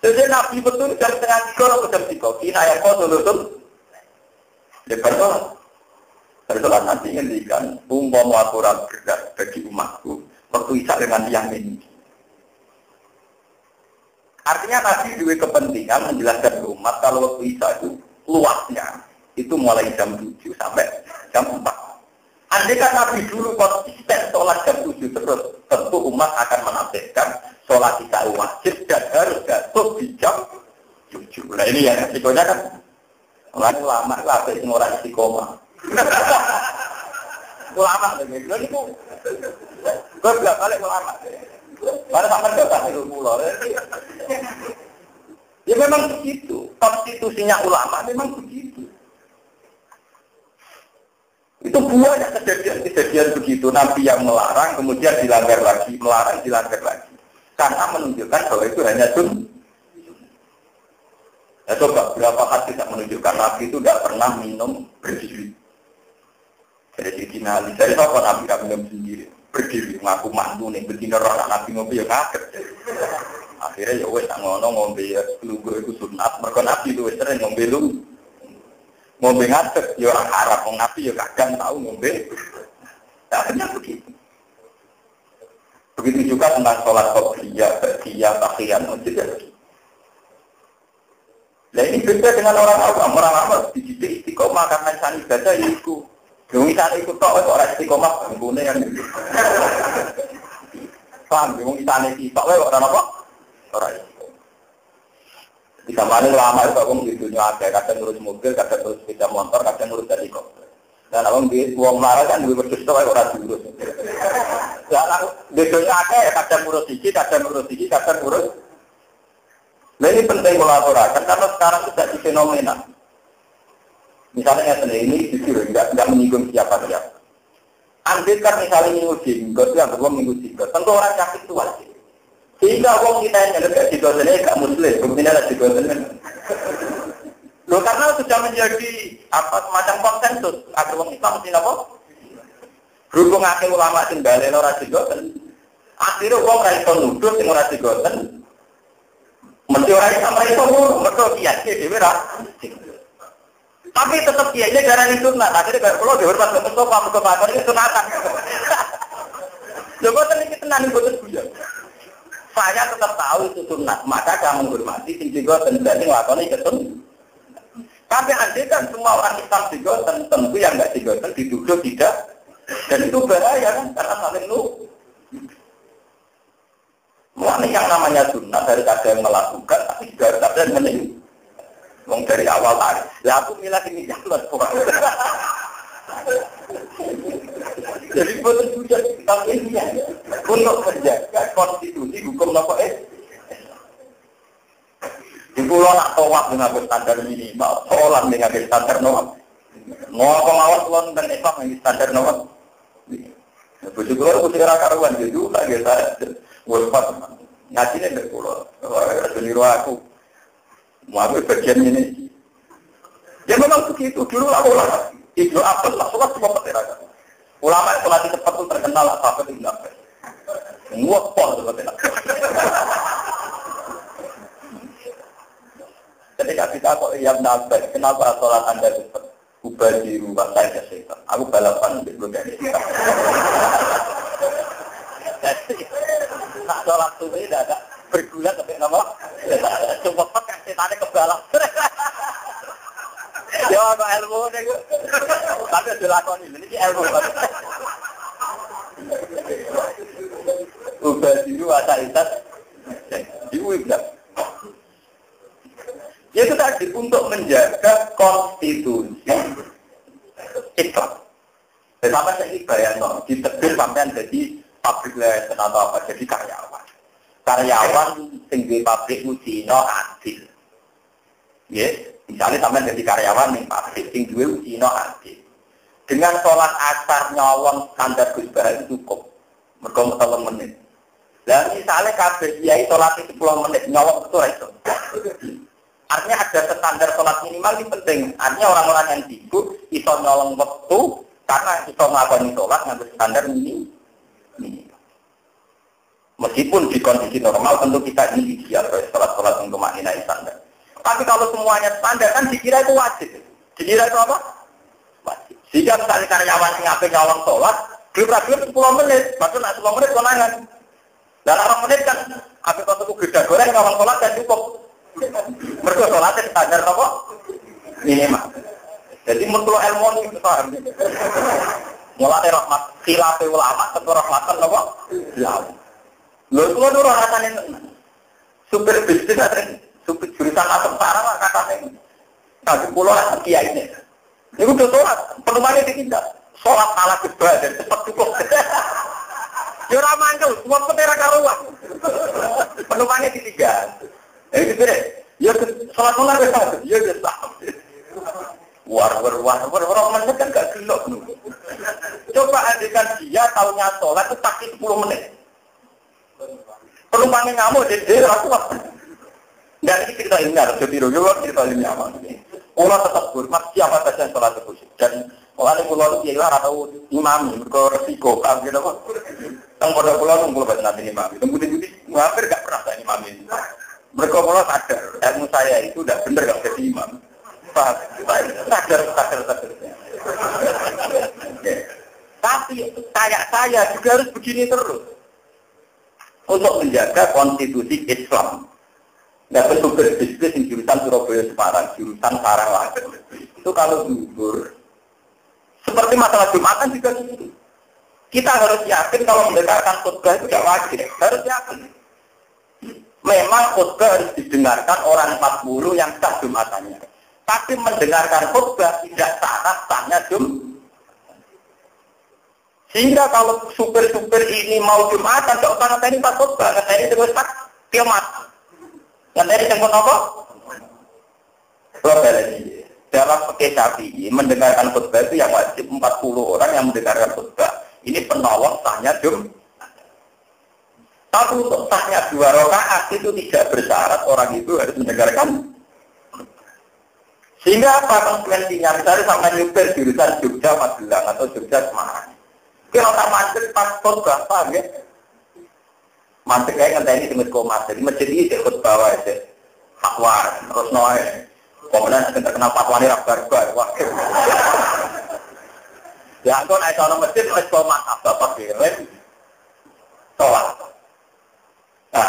Jadi Nabi betul jam setengah 3 atau jam 3. Kina yang kau tulusul. Dia bersolat nanti ngendikan. Umpama aturan berat bagi umatku. Waktu Isya dengan yang ini. Artinya Nabi juga kepentingan menjelaskan ke umat kalau waktu Isya itu luasnya. Itu mulai jam 7 sampai jam 4. Andai kan Nabi dulu konsisten sholat jam 7 terus, tentu umat akan menafsirkan sholat Isya wajib dan harus jatuh di jam 7. Nah ini ya resikonya kan ulama itu apa yang orang istiqomah. Ulama begitu. Ini kok gue bilang balik ulama. Pada sampai datang itu pulau. Ya memang begitu. Konstitusinya ulama memang begitu. Itu banyak kejadian-kejadian begitu. Nabi yang melarang, kemudian dilanggar lagi, melarang, dilanggar lagi. Karena menunjukkan bahwa itu hanya sun. Ya coba, berapa hadis yang menunjukkan Nabi itu tidak pernah minum berdiri. Jadi dinali, dari apa Nabi tidak minum sendiri? Berdiri, ngaku mandu nih, betina orang Nabi ngopi ya kaget. Akhirnya ya wes ngono ngombe ya, lugu itu sunat. Mereka Nabi itu wes sering ngombe lu. Ngombe ngadeg, ya orang Arab, orang Nabi ya kadang tahu ngombe. Akhirnya begitu. Begitu juga tentang sholat qobliyah, ba'diyah, tahiyyah, juga. Nah ini beda dengan orang awam. Orang awam dididik istiqomah karena insan ibadah itu. Yang insan itu tak orang istiqomah pengguna yang itu. Paham? Yang insan itu tak orang apa? Orang istiqomah. Di zaman lama itu aku menghidupnya ada. Kadang ngurus mobil, kadang ngurus sepeda motor, kadang ngurus dari koper. Dan aku di uang marah kan gue berdusta orang diurus. Dan bedanya ada kadang ngurus siji, kadang ngurus siji, kadang ngurus. Nah ini penting melaporkan karena sekarang sudah di fenomena. Misalnya ini jujur enggak menyinggung siapa-siapa. Andai kan misalnya minggu jenggot, yang kedua minggu jenggot. Tentu orang sakit itu wajib. Sehingga wong kita yang gak digotennya gak muslim, buktinya lah digotennya. Loh karena sudah menjadi semacam konsensus, agar wong Islam mesti apa? Berhubung akhir ulama sing baleno ora digoten. Akhirnya wong ra iso nuduh sing ora digoten. Mesti ora iso mergo kiai dhewe ra. Tapi tetap kiainya darani sunat. Akhirnya kaya kula dihormat ke Mustafa ini sunatan. Lho boten iki tenan boten guyon. Saya tetap tahu itu sunat, maka kamu menghormati sing digoten dadi nglakoni ketun. Tapi andai kan semua orang Islam digoten, tentu yang enggak digoten dituduh tidak. Dan itu bahaya kan karena saling lu. Mulai yang namanya sunat dari ada yang melakukan, tapi juga harus ada yang mening. Wong dari awal tadi, lah aku milah ini jalan kok. Jadi betul juga kita ini untuk menjaga konstitusi hukum apa di pulau nak tawaf dengan standar minimal, sholat dengan standar normal. Mau pengawal pulau dan Islam dengan standar normal. Begitu kalau aku segera karuan jadi lagi saya berbuat ngaji ni berpulau. Seniru aku mau bagian ini. Ya memang begitu dulu ulama. Itu apa lah sholat semua masyarakat. Ulama yang sholat cepat itu terkenal apa itu enggak. Nguapol seperti itu. Ketika kita kok yang nafas, kenapa sholat Anda cepat? Ubah di rumah saya setan. Aku balapan untuk bergaya. Nak sholat itu tidak ada bergulat tapi nama. Cuma pakai setannya kebalap. Ya kok ilmu nih. Tapi dilakoni ini ilmu. Ubah di rumah saya setan. Diubah. Itu tadi untuk menjaga konstitusi Islam. Sampai saya bayang ditegur sampai jadi pabrik lesen atau apa, jadi karyawan. Karyawan tinggi pabrik Ucino adil. Yes, misalnya sampai jadi karyawan nih pabrik tinggi Ucino adil. Dengan sholat asar nyawang standar Gus Bahar itu cukup. Mereka 10 menit. Dan misalnya kabeh kiai sholat 10 menit nyawang betul itu. Artinya ada standar sholat minimal ini penting. Artinya orang-orang yang sibuk iso nyolong waktu karena iso melakukan sholat ngambil standar minimal. Meskipun di kondisi normal tentu kita ini ideal sholat-sholat untuk maknai standar. Tapi kalau semuanya standar kan dikira itu wajib. Dikira itu apa? Wajib. Jika misalnya karyawan yang ngapain nyolong sholat, belum 10 menit, maksudnya 10 menit konangan. Dan 8 menit kan, habis itu geda goreng nyolong sholat kan cukup. Mereka sholatnya standar apa? Minimal. Jadi menurut ilmu ini paham. Mulai rahmat khilafah ulama atau rahmatan apa? Lalu. Lalu itu orang rasanya super bisnis atau super jurusan atau sarana katanya. Tapi pulau kiai ini. Ini udah sholat, penumpangnya ditindak. Sholat ala kebal dan cepat cukup. Jurah manggil, semua petera karuan. Penumpangnya ditinggal. Gitu deh. Ya sholat mulai besar. Ya besar. War orang menit kan gak gelok. Coba adekan dia tahunya sholat itu pasti 10 menit. Penumpangnya ngamuk jadi rasuah. Dan ini cerita ini harus ditiru juga cerita ini aman. Pulau tetap hormat siapa saja yang sholat itu. Dan orang pulau itu ialah atau imam, resiko, kan gitu kok. Yang pada pulau itu pulau baca nanti imam. Kemudian hampir gak pernah saya imam ini. Mereka pulau sadar, ilmu saya itu udah bener gak jadi imam. Sadar. Tapi kayak saya juga harus begini terus. Untuk menjaga konstitusi Islam. Nggak perlu berbisnis di jurusan Surabaya Semarang, jurusan Sarang lagi. Itu kalau gugur, seperti masalah Jumatan juga begitu. Kita harus yakin kalau mendengarkan khutbah itu tidak wajib. Harus yakin. Memang khutbah harus didengarkan orang 40 yang sah Jumatannya. Tapi mendengarkan khutbah tidak sahnya Jumatan. Sehingga kalau supir-supir ini mau Jumatan, tidak usah ngeteni pas khutbah, ngeteni terus pas kiamat. Yang tadi tempat apa? Dalam fikih Syafi'i mendengarkan khutbah itu yang wajib 40 orang yang mendengarkan khutbah. Ini penolong sahnya Jumat. Tapi untuk sahnya 2 rakaat itu tidak bersyarat orang itu harus mendengarkan. Sehingga apa konsekuensinya? Misalnya sama nyupir jurusan Jogja Magelang atau Jogja Semarang. Kalau tak macet paspor berapa ya? Macet kayak ngenteni di masjid macet. Di masjid ini ikut bawa aja. Fatwa terus noe. Kemudian ada terkenal fatwa ini rabar-rabar. Wah. Ya aku naik ke masjid wis kok maaf bapak kirim. Tolak. Nah,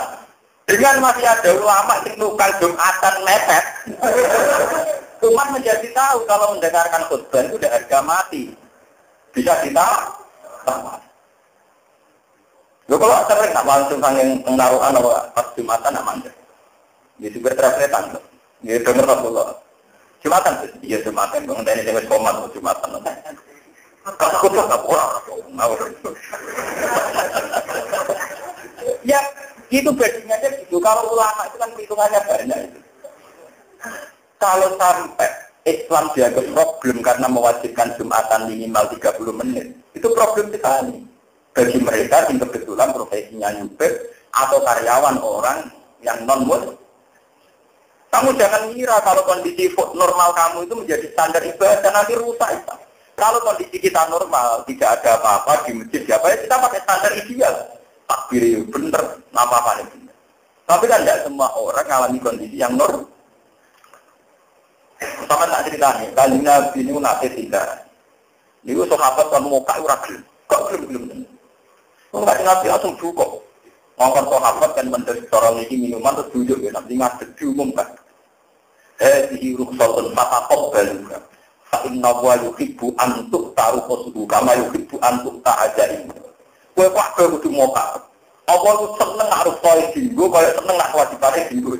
dengan masih ada ulama yang tukang Jumatan mepet. Umat menjadi tahu kalau mendengarkan khutbah itu udah harga mati. Bisa ditahu. Lo kalau sering nggak langsung sanggeng penaruhan atau pas Jumatan nggak manja. Di super travelan, dia dengar Rasulullah. Jumatan tuh, iya Jumatan. Bang Tani dengan komat Jumatan. Kalau aku tuh nggak boleh ngawur. Ya, itu badinya gitu. Kalau ulama itu kan hitungannya banyak. Kalau sampai Islam dianggap problem karena mewajibkan Jumatan minimal 30 menit, itu problem sekali. Bagi mereka yang kebetulan profesinya nyupir atau karyawan orang yang non-muslim. Kamu jangan mengira kalau kondisi normal kamu itu menjadi standar ibadah, nanti rusak itu. Kalau kondisi kita normal, tidak ada apa-apa di masjid, ya kita pakai standar ideal. Takbir bener, apa-apa ini bener. Tapi kan tidak semua orang mengalami kondisi yang normal. Sama tak ceritanya, kali Nabi ini nanti tidak. Ini sahabat kan mau kau ragu, kok belum. Enggak Nabi langsung cukup. Ngangkat sahabat kan mendes orang ini minuman terus duduk ya, nanti ngadeg diumumkan. Hei rukhsatun fatakok baluka. Inna wa yuhibbu antuk taruh kosuhu kama yuhibbu antuk ta'ajain. Kue kok kudu moka. Apa lu seneng harus kaya dinggo, kaya seneng nak wajibane dinggo.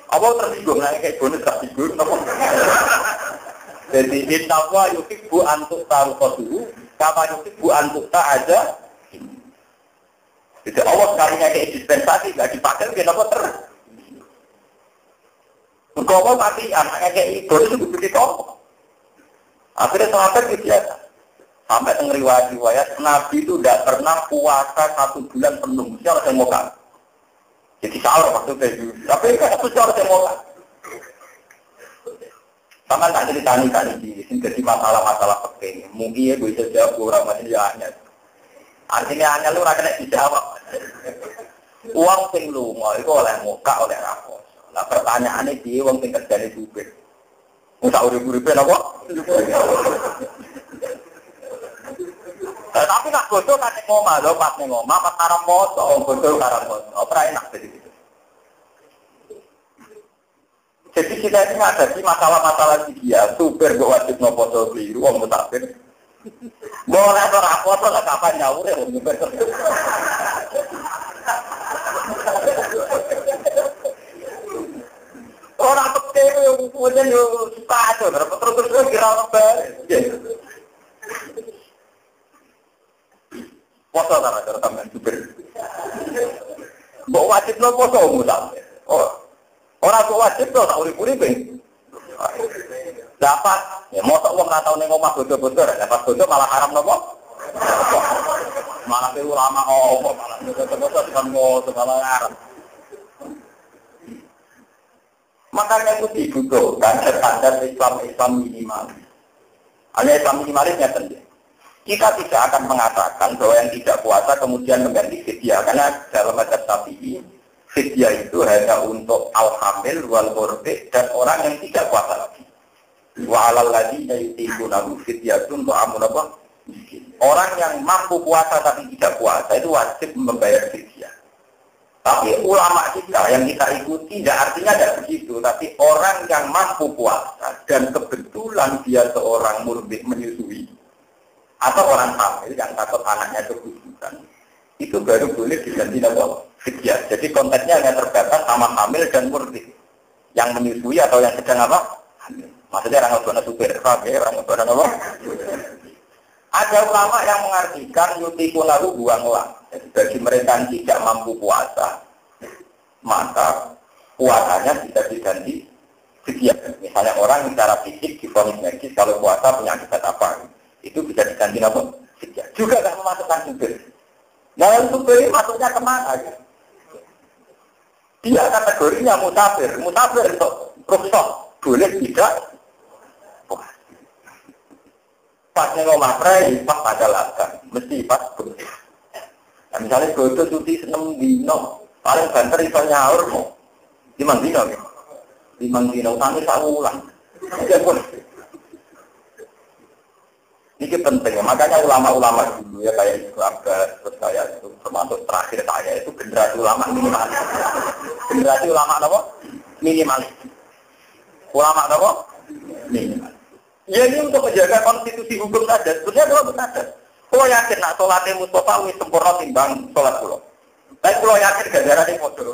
Apa tersinggung nek kayak bonus gak dinggo napa? Jadi inna wa yuhibbu antuk taruh kosuhu kama yuhibbu antuk ta'ajain. Jadi Allah sekalinya kayak dispensasi gak dipakai kenapa Berkobol tapi anaknya kayak itu begitu. Akhirnya sahabat biasa. Sampai riwayat Nabi itu tidak pernah puasa 1 bulan penuh. Siapa yang mau kan? Jadi sahur waktu itu. Tapi kan aku siapa yang mau kan? Sama tak ceritani di sini jadi masalah-masalah penting. Mungkin ya gue bisa jawab orang masih hanya. Artinya hanya lu rakyat dijawab. Uang sing lunga itu oleh muka oleh rapor. Nah pertanyaannya dia uang sing kerjane supir. Usah urip-uripe napa? Tapi nak bodoh kan ngomah lho, pas ngomah pas arep moto, bodoh arep moto. Ora enak jadi gitu. Jadi kita ini menghadapi masalah-masalah dia, supir kok wajib nopo biru, wong musafir. Boleh ora foto lah kapan nyaur ya wong supir. Orang petir yang punya suka aja, terus kira apa? Foto tak ada rekaman super. Bawa wajib lo foto mudah. Oh, orang bawa wajib lo tak urip-urip. Dapat, ya mosok wong ora tau ning omah bodo-bodo, dapat bodo malah haram nopo? Malah ulama malah bodo-bodo kan ngono malah haram. Makanya itu dibutuhkan standar Islam minimal. Hanya Islam minimalnya sendiri. Kita tidak akan mengatakan bahwa yang tidak puasa kemudian mengganti fidyah. Karena dalam mazhab Syafi'i, fidyah itu hanya untuk al-hamil, wal-murdi, dan orang yang tidak puasa lagi. Wa alal ladzi yutiqunahu fidyatun ta'amun apa? Orang yang mampu puasa tapi tidak puasa itu wajib membayar fidyah. Tapi ulama kita yang kita ikuti tidak artinya tidak begitu, tapi orang yang mampu puasa dan kebetulan dia seorang murdi menyusui atau orang hamil yang takut anaknya keguguran, itu baru boleh diganti nama fidyah. Jadi konteksnya hanya terbatas sama hamil dan murdi yang menyusui atau yang sedang apa? Hamil. Maksudnya orang ngebana supir, orang ngebana apa? Ada ulama yang mengartikan yutikunahu buanglah. Jadi bagi mereka yang tidak mampu puasa, maka puasanya bisa diganti fidyah. Misalnya orang secara fisik divonis medis kalau puasa punya akibat apa, itu bisa diganti apa? Fidyah. Juga tidak memasukkan supir. Nah itu beri masuknya kemana? Dia kategorinya musafir untuk rukhsah boleh tidak? Pas ngomong pray, pas ada latar, mesti pas boleh. Nah, misalnya bodoh cuti 6 dino, paling banter itu nyaur mau 5 dino, 5 dino utangnya tak ulang. Ini penting, makanya ulama-ulama dulu ya kayak itu Abbas, terus kayak itu termasuk terakhir saya itu generasi ulama minimalis. Generasi ulama apa? Minimalis. Ulama apa? Minimalis. Ya ini untuk menjaga konstitusi hukum saja. Sebenarnya kalau benar. Kalau yakin nak sholatnya Mustafa lebih sempurna timbang sholat pulau. Tapi kalau yakin gara-gara ini bodoh.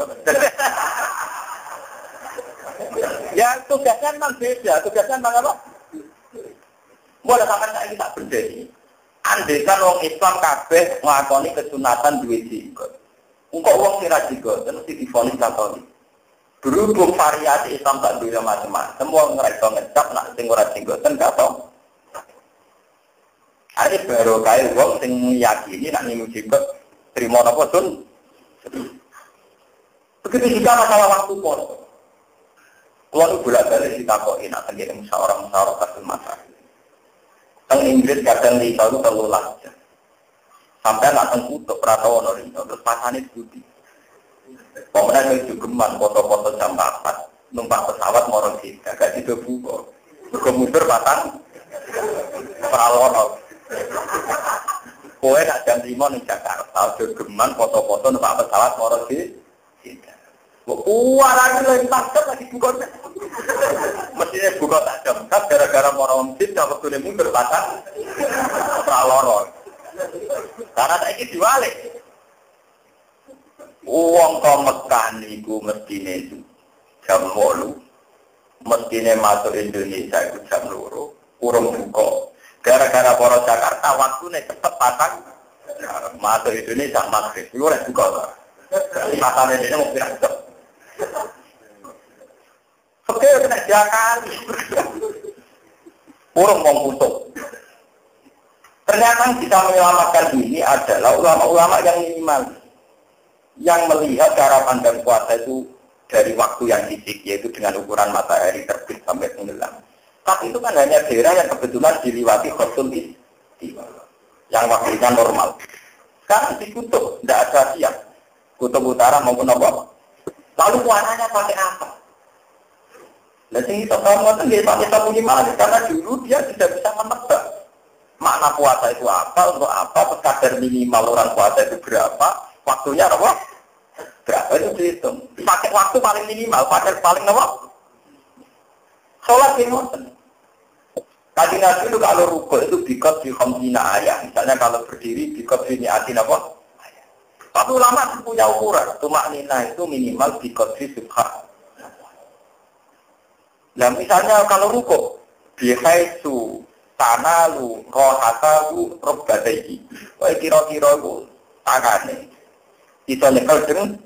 Ya tugasnya memang beda. Tugasnya memang apa? Mulai sampai saya ini tak berdiri. Andai kan orang Islam kabeh ngelakoni kesunatan duwe jenggot. Engkau orang kira jenggot, terus divonis Katolik. Berhubung variasi Islam tak duwe macam-macam, semua ngerasa ngecap nak sing ora jenggoten gak tau. Ada baru kayak wong sing yakini nak nyimu jenggot terima apa sun. Begitu juga masalah waktu poso. Kalau bolak-balik ditakoki nak tenggene musyawarah kasus masalah. Teng Inggris kadang di itu terlalu lama. Sampai nak tengkutuk Pratowono terus pasane budi. Pemenang itu geman foto-foto jam 4 numpak pesawat morong sih, agak tidak buka. Kemudian batang Pralono. Kowe nak jam 5 di Jakarta, geman foto-foto numpak pesawat morong sih. Wah lagi takut lagi buka. Mestinya buka tak jam gara-gara morong sih, dapat tuh mundur batang Pralono. Karena tak ikut diwalik. Uang kau Mekah niku mestine jam 8. Mestine masuk Indonesia itu jam 2. Urung buka. Gara-gara para Jakarta waktune cepet patang. Masuk Indonesia maghrib. Iku ora buka ta. Matane dene mau pirang jam. Oke, kena Jakarta. Urung wong putuk. Ternyata yang bisa menyelamatkan ini adalah ulama-ulama yang minimal. Yang melihat cara pandang puasa itu dari waktu yang fisik, yaitu dengan ukuran matahari terbit sampai tenggelam. Tapi itu kan hanya daerah yang kebetulan diliwati khosul istiwa, yang waktunya normal. Sekarang di kutub, tidak ada siap. Kutub utara maupun apa. Lalu warnanya pakai apa? Nah, sing itu kamu itu dia pakai sapu lima, karena dulu dia tidak bisa menebak makna puasa itu apa, untuk apa, kadar minimal orang puasa itu berapa. Waktunya apa? Berapa itu dihitung. Pakai waktu paling minimal, paling apa? Sholatimoten. Kaji Nabi itu kalau rukuk itu bikot di khamsina ayat. Misalnya kalau berdiri bikot di niatin apa? Tapi ulama punya ukuran. Tumak nina itu minimal bikot di subha. Nah misalnya kalau rukuk bihaisu tanalu rohatalu robbadaihi. Wah kira-kira itu tangannya. Bisa nyekel dengan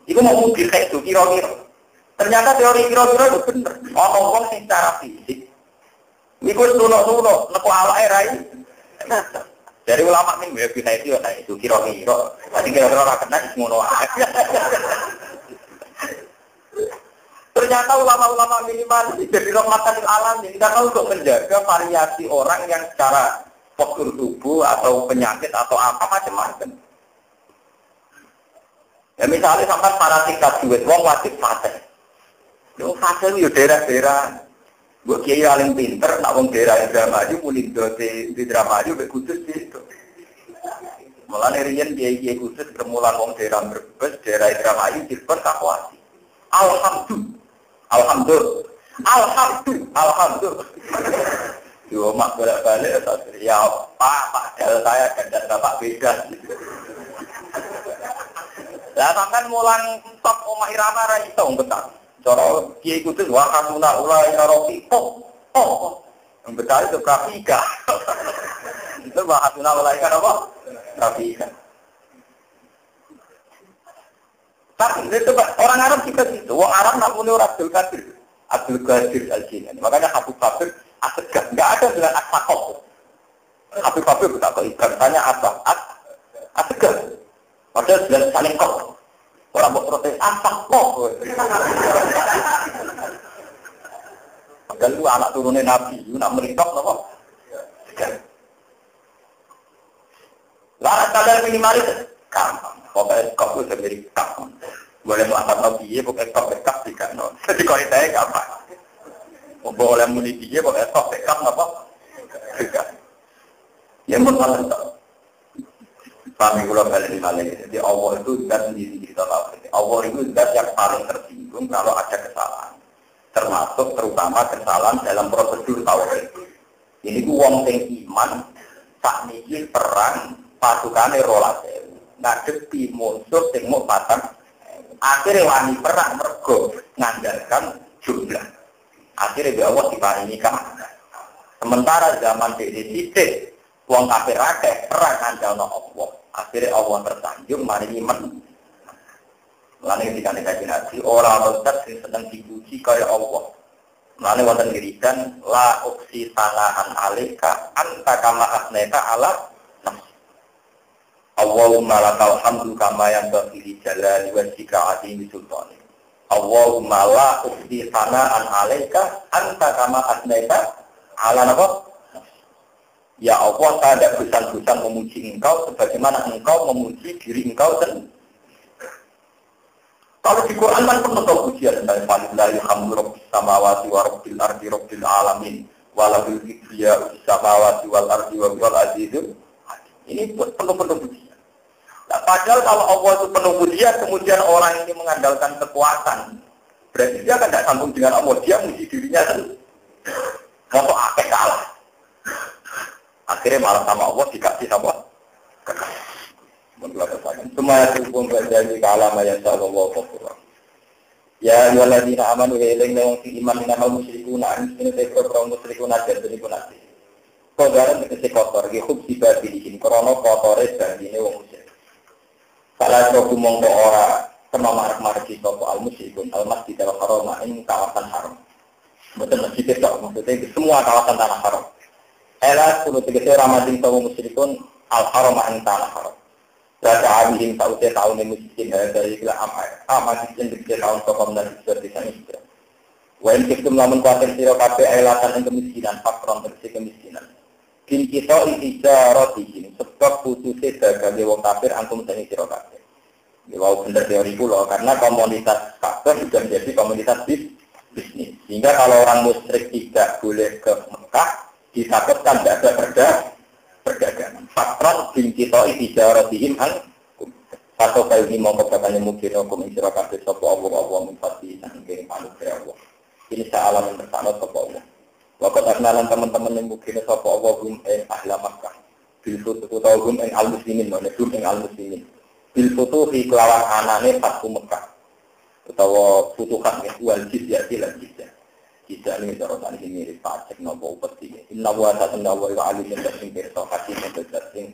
itu mau mobil kayak itu kira-kira. Ternyata teori kira-kira itu benar. Ngomong secara fisik. Itu suno-suno, neku awake rai. Dari ulama ning ya bisa itu kira-kira. Tadi kira-kira ora kena ngono ae. Ternyata ulama-ulama minimal jadi rahmatan alam karena untuk menjaga variasi orang yang secara postur tubuh atau penyakit atau apa macam-macam. Ya misalnya sampai para tingkat duit, wong wajib fase. Yo fase yo daerah-daerah. Buat kiai paling pinter, nak wong daerah Indramayu, Mulindo di Indramayu, Kudus itu. Malah nerian kiai Kudus kemulan wong daerah Brebes, daerah Indramayu, Jilber, Kapuasi. Alhamdulillah. Yo mak bolak-balik ya Pak Del saya dan Bapak beda. Lah sampean mulang top omah irama ra iso betal. Cara kiai kudu wa kanuna ulai rofi. Yang betal itu grafika. Itu bahasuna ulai kan apa? Grafika. Tapi itu orang Arab juga gitu. Orang Arab namanya Abdul Qadir Al-Jilani. Makanya Habib Babir asegah. Enggak ada dengan asakok. Habib Babir tak kok ikan tanya apa? Ategas. Padahal jelas saling kok. Orang mau protes asap kok. Padahal itu anak turunnya Nabi, itu nak meritok apa? Lalu kadang minimalis, gampang. Pokoknya kok itu jadi gampang. Boleh melakukan Nabi, pokoknya kok dekat juga. Jadi kalau saya gampang. Boleh muni dia, pokoknya kok dekat apa? Dekat. Ya pun malah tak. Kami kalau balik di malam ini, jadi Allah itu zat sendiri kita tahu. Allah itu zat yang paling tersinggung kalau ada kesalahan. Termasuk terutama kesalahan dalam prosedur tauhid. Ini ku wong sing iman sak niki perang pasukane rolas ngadepi musuh sing mau patang akhirnya wani perang mergo ngandalkan jumlah akhirnya Allah diparingi kemenangan. Sementara zaman titik wong kafir akeh perang ngandalno Allah akhirnya Allah tersanjung maringi men lan iki dikane Nabi ora ono zat sing sedang dipuji kaya Allah. Mane wonten wiridan la uksi sanaan alika anta kama asneta ala nafsi. Allahumma lakal hamdu kama yanbaghi li jalali wajhika azimi sultani. Allahumma la uksi sanaan alika anta kama asneta ala nafsi. Ya Allah, saya tidak bosan-bosan memuji engkau sebagaimana engkau memuji diri engkau sendiri. Kalau di Quran kan penuh pujian dari Walillahi hamdu rabbis samawati wa rabbil ardi rabbil alamin walahul kibriya fis samawati wal ardi wa huwal azizul hakim. Ini penuh pujian. Nah, padahal kalau Allah itu penuh pujian, kemudian orang ini mengandalkan kekuatan, berarti dia kan tidak sambung dengan Allah, dia muji dirinya sendiri. Kalau akeh kalah, akhirnya malah sama Allah dikasih apa? Semua hukum berjanji kalam yang sallallahu alaihi wasallam. Ya ayyuhalladzina amanu ilayna wa fi iman innamal musyrikuuna an yusriku kaum musyrikuuna jadi punati. Kodaran tegese kotor iki hub dibagi iki krana kotore bandine wong musyrik. Salah satu mongko ora kena marek-marek sapa al musyrikun al masjid al haram ing kawasan haram. Mboten masjid tok maksudnya semua kawasan tanah haram. Ela kudu tegese ramadhin kaum musyrikun al haram ing tanah haram. Rasa abidin sauce tahun miskin dari kila amat miskin dari tahun sokong dan seperti ini. Wain kita melamun kuatir siro kafe ailatan yang kemiskinan, fakron tersi kemiskinan. Kini kita ikhtiar roti ini sebab putusnya dagang wong kafir antum seni siro kafe. Wow bener teori pulau karena komunitas kafir sudah menjadi komunitas bisnis. Sehingga kalau orang musyrik tidak boleh ke Mekah, ditakutkan tidak ada perdagangan. Fakran bin kita ikhtiaratihim an atau kali ini mau katanya mungkin hukum istirahat sapa Allah mufati nangge manusia Allah. Ini salah yang bersama sapa Allah. Waktu kenalan teman-teman yang mungkin sapa Allah hum ahla Makkah. Bil futuh hum al-muslimin mana hum al-muslimin. Bil futuh fi kelawan anane Fathu Mekah. Utawa futuhan wal jizyah lan jizyah. Tidak ini cara ini mirip pajak nopo upeti. Inna wa ta'ala wa alimin dan sing pirsa hati yang